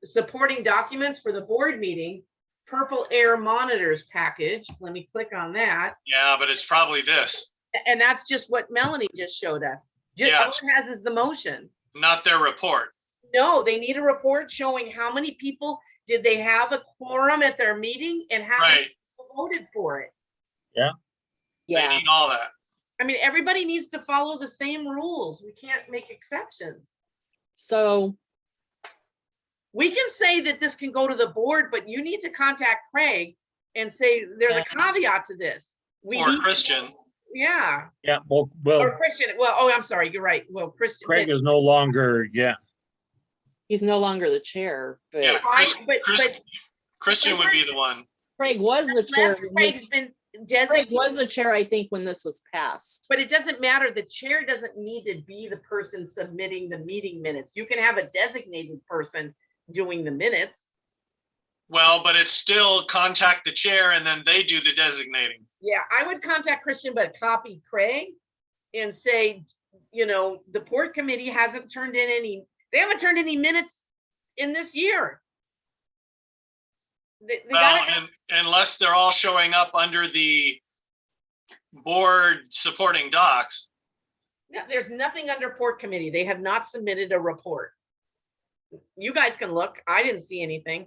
supporting documents for the board meeting, Purple Air Monitors package. Let me click on that. yeah, but it's probably this, And that's just what Melanie just showed us. Just all Yes. it has is the motion. not their report. No, they need a report showing how many people, did they have a quorum at their meeting and how many Right. people voted for it? They Yeah, need all that. I mean, everybody needs to follow the same rules. We can't make exceptions. so We can say that this can go to the board, but you need to contact Craig and say, there's a caveat to this. We Or need, Christian. yeah, Yeah, or well, Christian. Well, oh, I'm sorry, you're right. Well, Christian. Craig is no longer, he's no longer the chair, but Yeah, Right, but Christian would be the one. Craig was the chair. unless when Craig's this- been Craig designated, was the chair, I think, when this was passed. but it doesn't matter. The chair doesn't need to be the person submitting the meeting minutes. You can have a designated person doing the minutes. Well, but it's still contact the chair and then they do the designating. Yeah, I would contact Christian, but copy Craig and say, the Port Committee hasn't turned in any, they haven't turned any minutes in this year. They Well, gotta, unless they're all showing up under the board supporting docs. no, there's nothing under Port Committee. They have not submitted a report. You guys can look. I didn't see anything.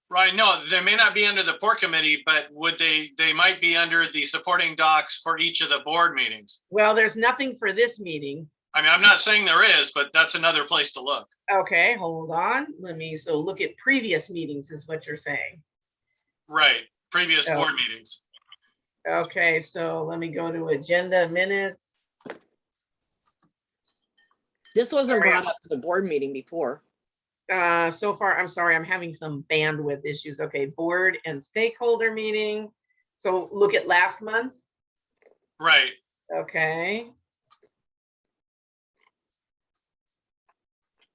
Right, no, they may not be under the port committee, but they might be under the supporting docs for each of the board meetings. Well, there's nothing for this meeting. I mean, I'm not saying there is, but that's another place to look. Okay, hold on. So look at previous meetings is what you're saying. Right, previous Oh. board meetings. Okay, so let me go to agenda minutes. This wasn't Sorry, brought up at the board meeting before. So far, I'm sorry, I'm having some bandwidth issues. Okay, board and stakeholder meeting. So look at last month's. Right. Okay.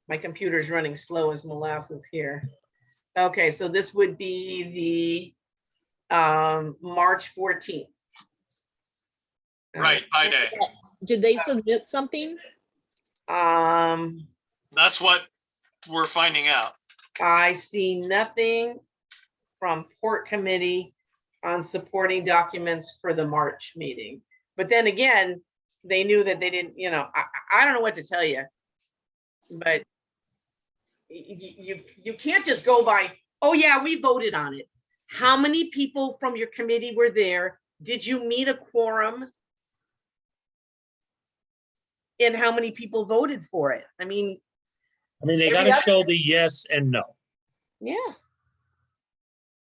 My computer's running slow as molasses here. Okay, so this would be the March 14th. Right. Pi Day. Did they submit something? That's what we're finding out. I see nothing from Port Committee on supporting documents for the March meeting. But then again, they knew that they didn't, you know, I don't know what to tell you. But you can't just go by, oh yeah, we voted on it. How many people from your committee were there? Did you meet a quorum? And how many people voted for it? I mean, they gotta show the yes and no, yeah.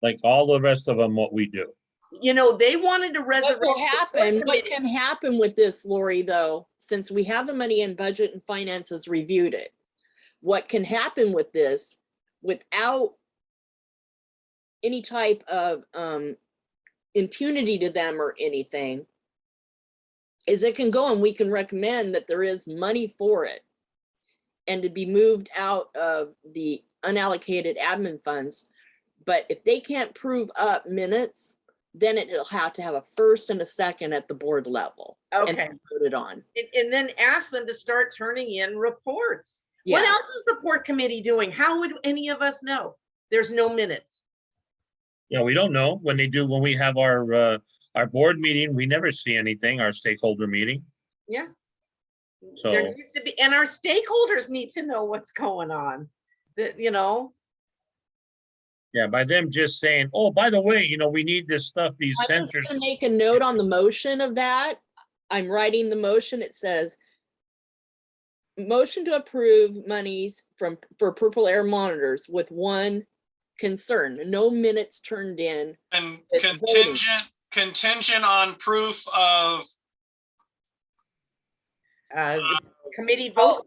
like all the rest of them, what we do. You know, they wanted to What resurrect. will the happen, Port what Committee. can happen with this, Lori, though, since we have the money in budget and finances reviewed it, what can happen with this without any type of impunity to them or anything is it can go and we can recommend that there is money for it and to be moved out of the unallocated admin funds. But if they can't prove up minutes, then it'll have to have a first and a second at the board level. Okay. And put it on. And then ask them to start turning in reports. What Yeah. else is the Port Committee doing? How would any of us know? There's no minutes. Yeah, we don't know when we have our board meeting, we never see anything, our stakeholder meeting. Yeah. So- There needs to be, and our stakeholders need to know what's going on. That, you know, Yeah, by them just saying, oh, by the way, we need this stuff, these I'm just sensors. gonna make a note on the motion of that. I'm writing the motion. It says, motion to approve monies for purple air monitors with one concern, no minutes turned in. And It's voting. contingent on proof of, committee vote.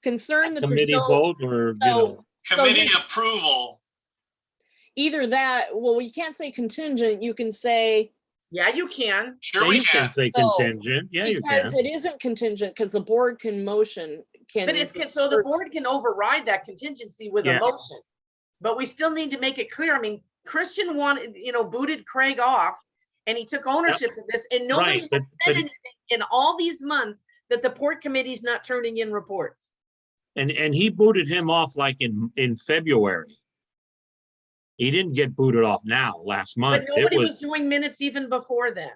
Concern that there's Committee no, vote or, so committee this- approval. either that, well, you can't say contingent, you can say, Yeah, you can. Sure yeah, we you can can. say No, contingent. Yeah, you can. because it isn't contingent, because the board can motion, can. But it's, so the board can override that contingency with a Yeah. motion. But we still need to make it clear. I mean, Christian wanted, booted Craig off and he took ownership of this and nobody Right, has but- said anything in all these months that the Port Committee's not turning in reports. And he booted him off like in February. He didn't get booted off now, last But month. It nobody was was, doing minutes even before then.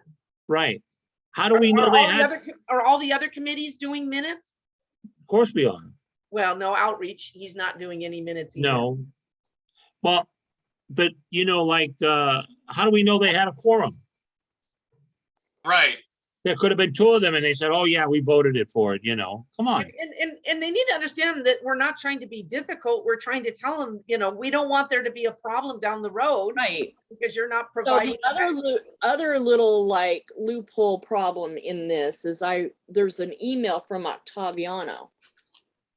right. How do we know they had, Are all the other committees doing minutes? of course we are. Well, no, outreach, he's not doing any minutes either. No. Well, but how do we know they had a quorum? Right. There could have been two of them and they said, oh yeah, we voted it for it, come on. And they need to understand that we're not trying to be difficult. We're trying to tell them, we don't want there to be a problem down the road. Right. Because you're not So providing. the other little loophole problem in this is there's an email from Octaviano.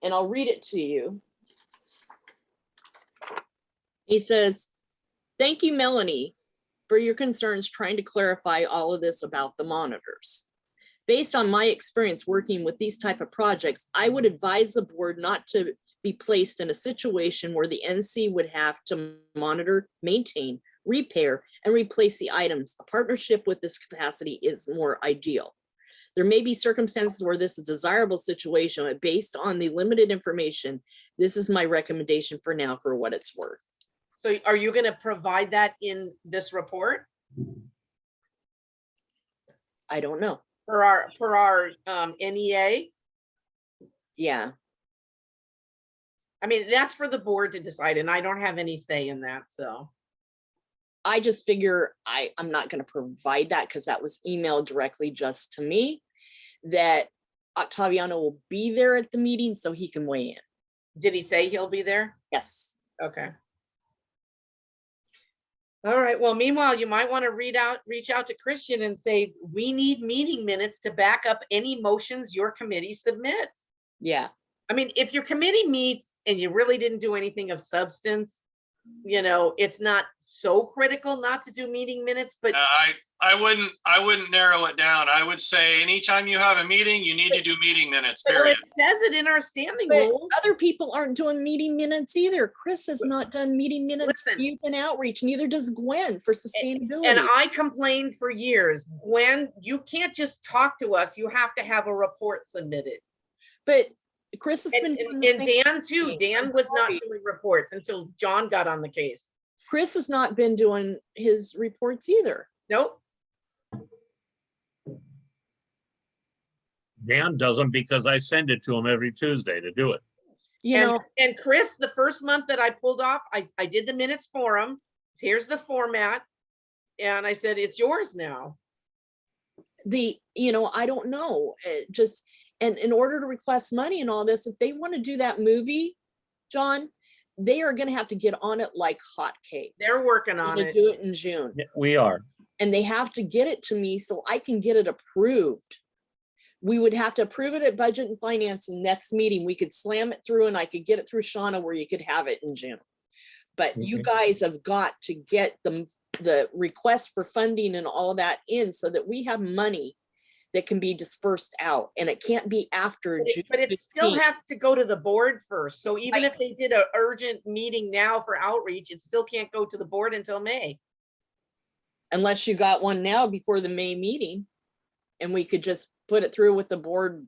And I'll read it to you. He says, thank you, Melanie, for your concerns trying to clarify all of this about the monitors. Based on my experience working with these type of projects, I would advise the board not to be placed in a situation where the NC would have to monitor, maintain, repair, and replace the items. A partnership with this capacity is more ideal. There may be circumstances where this is a desirable situation, but based on the limited information, this is my recommendation for now for what it's worth. So are you going to provide that in this report I don't know. for our NEA? Yeah, I mean, that's for the board to decide, and I don't have any say in that, so. I just figure I'm not going to provide that because that was emailed directly just to me, that Octaviano will be there at the meeting so he can weigh in. Did he say he'll be there? Yes. Okay. All right, well, meanwhile, you might want to reach out to Christian and say, we need meeting minutes to back up any motions your committee submits. Yeah, I mean, if your committee meets and you really didn't do anything of substance, you know, it's not so critical not to do meeting minutes, but I wouldn't narrow it down. I would say anytime you have a meeting, you need to do meeting minutes, but period. it says it in our standing but rules. other people aren't doing meeting minutes either. Chris has not done meeting minutes for Listen. youth and outreach, neither does Gwen for And sustainability. I complained for years, when you can't just talk to us, you have to have a report submitted. But Chris has been And, doing and, the and same Dan too, thing. Dan I'm was not sorry. doing reports until John got on the case. Chris has not been doing his reports either. Nope. Dan doesn't because I send it to him every Tuesday to do it. You and, know, and Chris, the first month that I pulled off, I did the minutes for him. Here's the format. And I said, it's yours now. I don't know, just, and in order to request money and all this, if they want to do that movie, John, they are gonna have to get on it like hotcakes. They're working They're on gonna it. do it in June, Yeah, we are. and they have to get it to me so I can get it approved. We would have to approve it at Budget and Finance in next meeting. We could slam it through and I could get it through Shauna where you could have it in June. But you Okay. guys have got to get the request for funding and all that in so that we have money that can be dispersed out, and it can't be after June. But it still 15th. has to go to the board first. So even Right. if they did an urgent meeting now for outreach, it still can't go to the board until May. Unless you got one now before the May meeting, and we could just put it through with the board.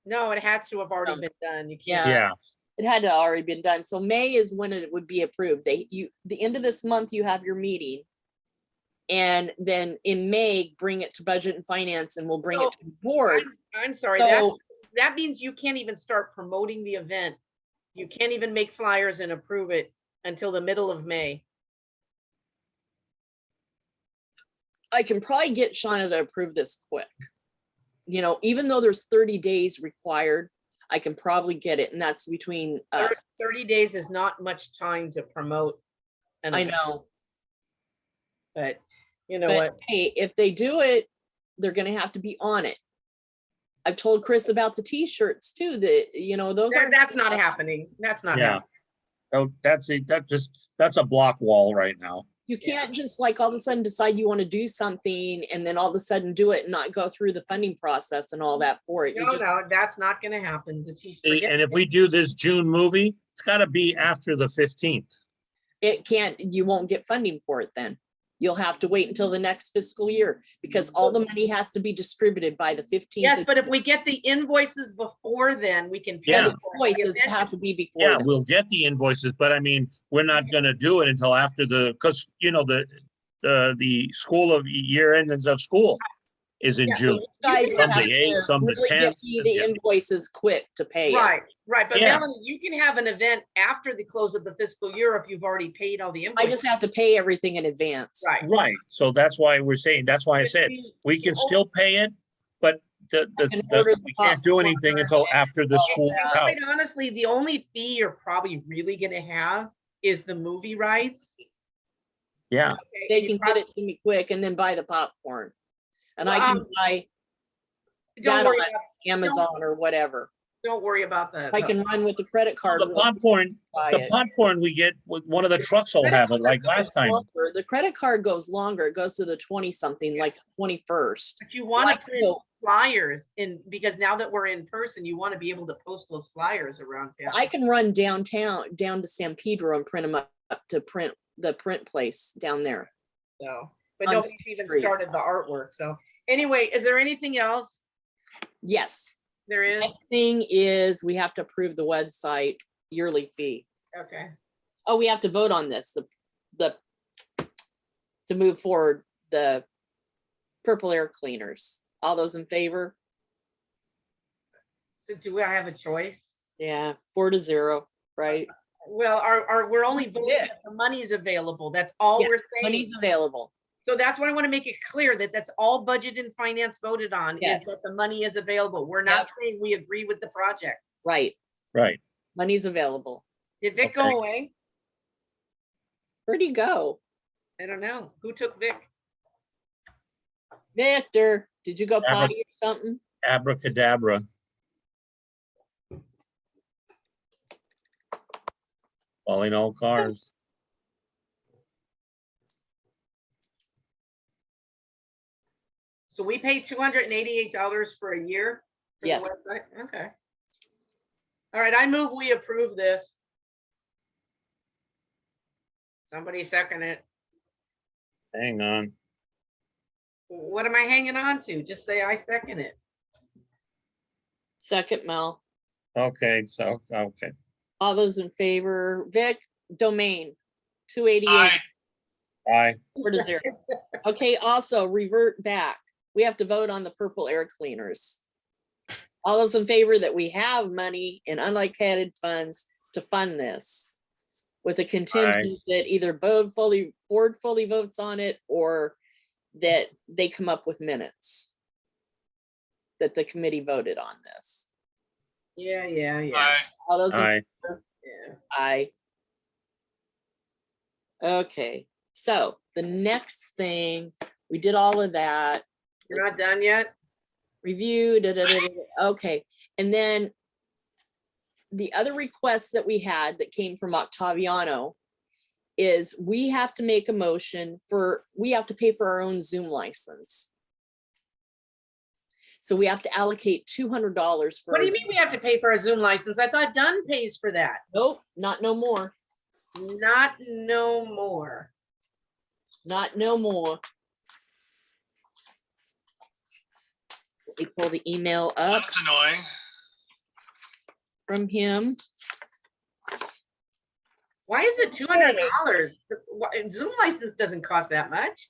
No, it has to have already Um, been done. You Yeah. can't. Yeah, It had to already been done. So May is when it would be approved. The end of this month, you have your meeting. And then in May, bring it to Budget and Finance and we'll bring it to the board. I'm sorry, So that means you can't even start promoting the event. You can't even make flyers and approve it until the middle of May. I can probably get Shauna to approve this quick. Even though there's 30 days required, I can probably get it, and that's between us. 30 days is not much time to promote. an I event, know, But you know but what? hey, if they do it, they're gonna have to be on it. I've told Chris about the t-shirts too, that, those are. That's not happening. That's not yeah. happening. Oh, that's a block wall right now. You can't just like all of a sudden decide you want to do something and then all of a sudden do it and not go through the funding process and all that for it. You No, just- no, that's not gonna happen. And if we do this June movie, it's gotta be after the 15th. You won't get funding for it then. You'll have to wait until the next fiscal year because all the money has to be distributed by the 15th. Yes, but if we get the invoices before then, we can. pay Yeah. The for it. The invoices event have is- to be before. Yeah, then. we'll get the invoices, but I mean, we're not gonna do it until after because, the school of year ends of school is in Yeah, So June. you guys can have Some the to 8th, some the really get 10th. me the invoices quick to pay it. Right, but Yeah. Melanie, you can have an event after the close of the fiscal year if you've already paid all the I invoices. just have to pay everything in advance. Right. Right, so that's why I said, we can still pay it, but can order the we can't do popcorn anything until after the all school that. is out. Quite honestly, the only fee you're probably really gonna have is the movie rights. Yeah, Okay, They you can get it to me quick and then buy the popcorn. And I can buy Don't that worry on about, Amazon or whatever. don't worry about that. I can run with the credit card. the popcorn we get, with one of the trucks will Credit have it card like goes last time. longer. The credit card goes longer. It goes to the 20 something, like 21st. But you wanna Like, print flyers because now that we're in person, you wanna be able to post those flyers around town. I can run downtown, down to San Pedro and print them up to print the print place down there. So, but on nobody's Sixth even Street. started the artwork. So anyway, is there anything else? Yes. There is? Next thing is we have to approve the website yearly fee. Okay. Oh, we have to vote on this, to move forward, the purple air cleaners. All those in favor? So do I have a choice? Yeah, 4-0, right? Well, we're only That's voting it. if the money's available. That's all Yeah, we're saying. Money's available. So that's what I want to make it clear that that's all budget and finance voted on is Yes. that the money is available. We're not Yep. saying we agree with the project. Right. Right, Money's available. Did Vic Okay. go away? Where'd he go? I don't know. Who took Vic? Victor, did you go Abra- potty or something? abracadabra. Calling all cars. So we pay $288 for a year for the Yes. website? Okay. All right, I move we approve this. Somebody second it. Hang on. What am I hanging on to? Just say I second it. Second, Mel. Okay, so, okay. All those in favor, Vic, domain, 288, Aye. Aye. 4-0. Okay, also revert back. We have to vote on the purple air cleaners. All those in favor that we have money in unallocated funds to fund this with a contingent that either board fully votes on it or that they come up with minutes that the committee voted on this. Yeah. Aye. All those in Aye. Yeah. Aye. Okay, so the next thing, we did all of that. You're not done yet? Review, okay. And then the other request that we had that came from Octaviano is we have to make a motion we have to pay for our own Zoom license. So we have to allocate $200 for. What do you mean we have to pay for a Zoom license? I thought Dunn pays for that. Nope, not no more, Not no more. not no more. Let me pull the email up That's annoying. from him. Why is it $200? Zoom license doesn't cost that much.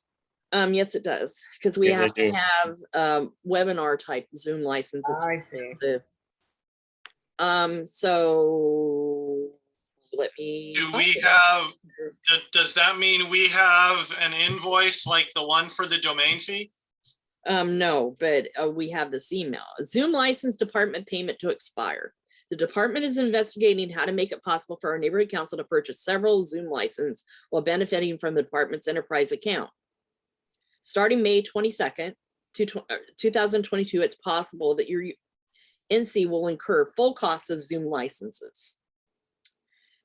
Yes, it does, because we Yeah, they have to do. have webinar type Zoom licenses. I see. So let me. Do find we it. have, does that mean we have an invoice like the one for the domain fee? No, but we have this email. Zoom license department payment to expire. The department is investigating how to make it possible for our neighborhood council to purchase several Zoom licenses while benefiting from the department's enterprise account. Starting May 22nd, 2022, it's possible that your NC will incur full costs of Zoom licenses.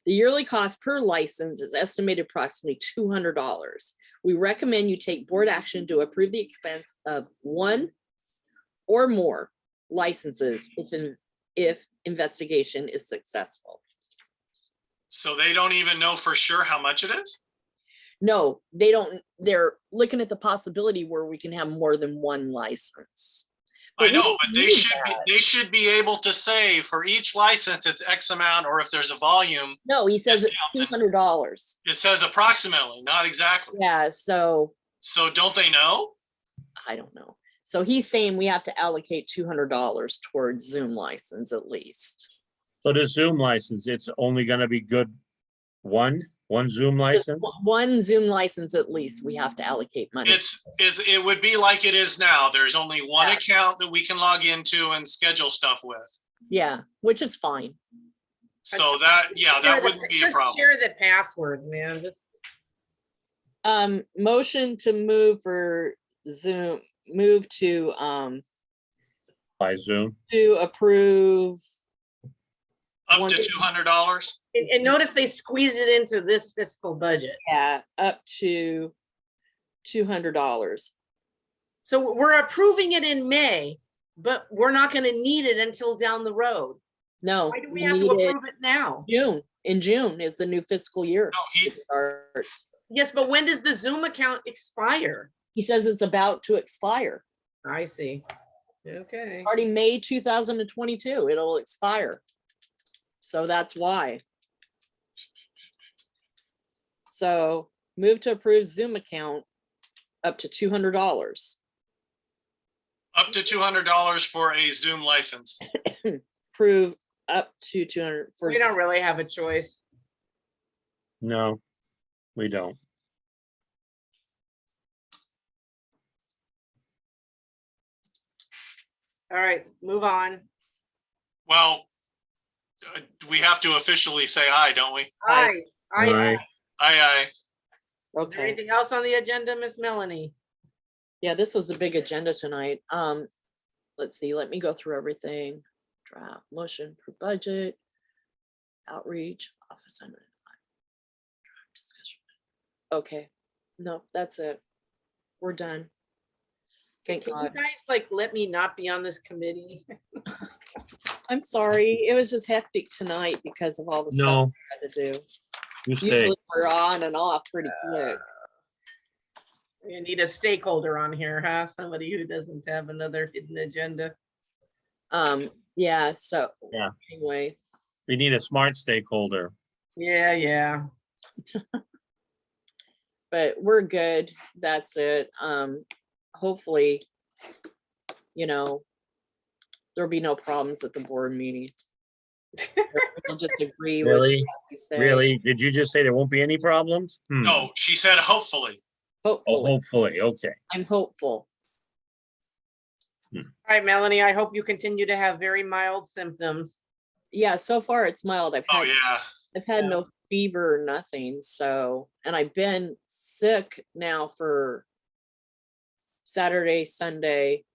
The yearly cost per license is estimated approximately $200. We recommend you take board action to approve the expense of one or more licenses if investigation is successful. So they don't even know for sure how much it is? No, they don't. They're looking at the possibility where we can have more than one license. I we know, don't but they need should that. they should be able to say for each license, it's X amount, or if there's a volume, No, he says it's Discounted. $200. it says approximately, not exactly. Yeah, so So don't they know? I don't know. So he's saying we have to allocate $200 towards Zoom license at least. So the Zoom license, it's only gonna be good one Zoom Just license? one Zoom license at least, we have to allocate money. It would be like it is now. There's only one Yeah. account that we can log into and schedule stuff with. Yeah, which is fine. So that, yeah, that wouldn't be a Just problem. share the passwords, man. Just Motion to move for Zoom, move to By Zoom? approve. Up one to day. $200. and notice they squeeze it into this fiscal budget. Yeah, up to $200. So we're approving it in May, but we're not going to need it until down the road. No, Why do we we have to need it approve it now? June. In June is the new fiscal year. No, he, It starts. Yes, but when does the Zoom account expire? He says it's about to expire. I see. Okay. Starting May 2022, it'll expire. So that's why. So move to approve Zoom account up to $200. up to $200 for a Zoom license. Approve up to 200 for We don't really have a choice. No, we don't. All right, move on. Well, we have to officially say aye, don't we? Aye. Aye. Aye. Aye, aye. Is there Okay. anything else on the agenda, Miss Melanie? Yeah, this was a big agenda tonight. Let's see, let me go through everything. Draft motion for budget, outreach, office. discussion. Okay, no, that's it. We're done. Thank Can you God. guys like let me not be on this committee? I'm sorry. It was just hectic tonight because of all the stuff No, I had to do. you stay. Usually we're on and off pretty quick. You need a stakeholder on here, huh? Somebody who doesn't have another hidden agenda. Yeah, so Yeah. anyway, We need a smart stakeholder. Yeah. but we're good. That's it. Hopefully, you know, there'll be no problems at the board meeting. We'll just agree with Really? what we say. Really? Did you just say there won't be any problems? No, she said hopefully. Oh, Hopefully, hopefully. Okay. I'm hopeful. All right, Melanie, I hope you continue to have very mild symptoms. Yeah, so far it's mild. Oh, yeah. I've had Yeah. no fever, nothing. So, and I've been sick now for Saturday, Sunday.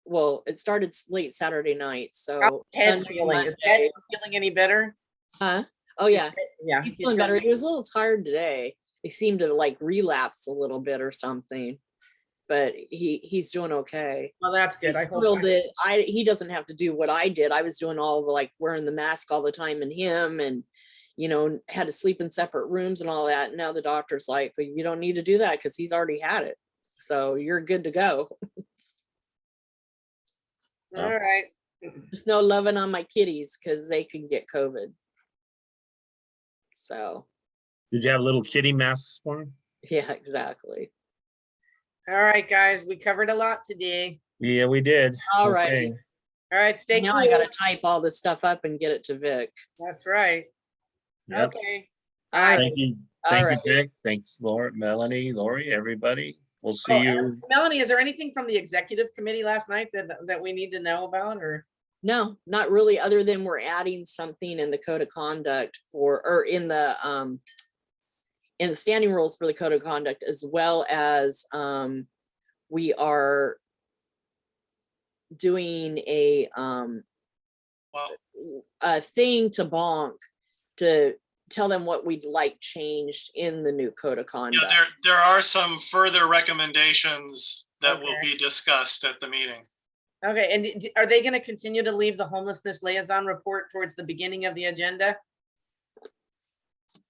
Well, it started late Saturday night. So, How's Ted Sunday, feeling? Is Ted Monday- feeling any better? Huh? Oh yeah, Yeah. he's feeling better. He was a little tired today. He seemed to like relapse a little bit or something, but he's doing okay. Well, that's good. I He's hope. thrilled that he doesn't have to do what I did. I was doing all the like wearing the mask all the time and him and had to sleep in separate rooms and all that. Now the doctor's like, well, you don't need to do that because he's already had it. So you're good to go. All right. Just no loving on my kitties because they can get COVID. So Did you have little kitty masks for him? yeah, exactly. All right, guys, we covered a lot today. Yeah, we did. All right. Okay. All right, stay Now cool. I gotta type all this stuff up and get it to Vic. That's right. Yep. Okay. All right. Thank you. All Thank you, right. Vic. Thanks, Laura, Melanie, Lori, everybody. We'll see Oh, you. Melanie, is there anything from the executive committee last night that we need to know about or? No, not really, other than we're adding something in the code of conduct or in the standing rules for the code of conduct, as well as we are doing a thing to Bonk to tell them what we'd like changed in the new code of conduct. Yeah, there are some further recommendations that will Okay. be discussed at the meeting. Okay, and are they going to continue to leave the homelessness liaison report towards the beginning of the agenda?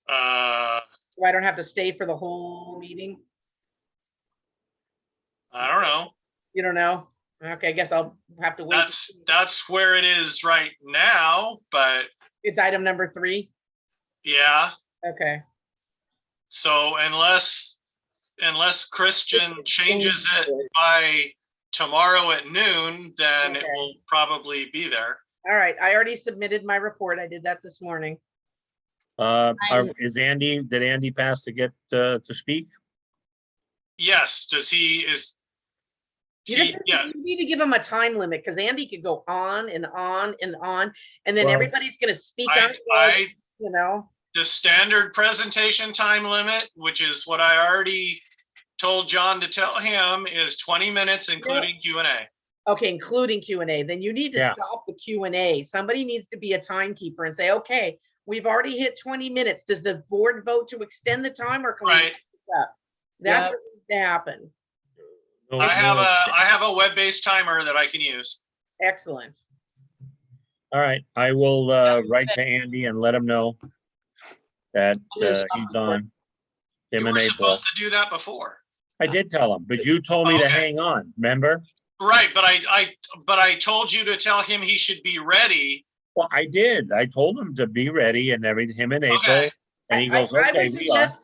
So I don't have to stay for the whole meeting? I don't know. You don't know? Okay, I guess I'll have to wait. That's where it is right now, but It's item number 3? yeah. Okay. So unless Christian changes it by tomorrow at noon, then it Okay. will probably be there. All right, I already submitted my report. I did that this morning. Did Andy pass to get to speak? Yes, You yeah, need to give him a time limit because Andy could go on and on and on, and then Well, everybody's going to speak on it, you know? the standard presentation time limit, which is what I already told John to tell him, is 20 minutes, including Q&A. Okay, including Q&A. Then you need to Yeah. stop the Q&A. Somebody needs to be a timekeeper and say, okay, we've already hit 20 minutes. Does the board vote to extend the time or can we Right. wrap this up? That's Yeah. what needs to happen. No, I have no. a web-based timer that I can use. Excellent. All right, I will write to Andy and let him know that he's on. You Him were and April. supposed to do that before. I did tell him, but you told me to Okay. hang on, remember? Right, but I told you to tell him he should be ready. Well, I did. I told him to be ready and everything, him and April. Okay. And he goes, okay, we are.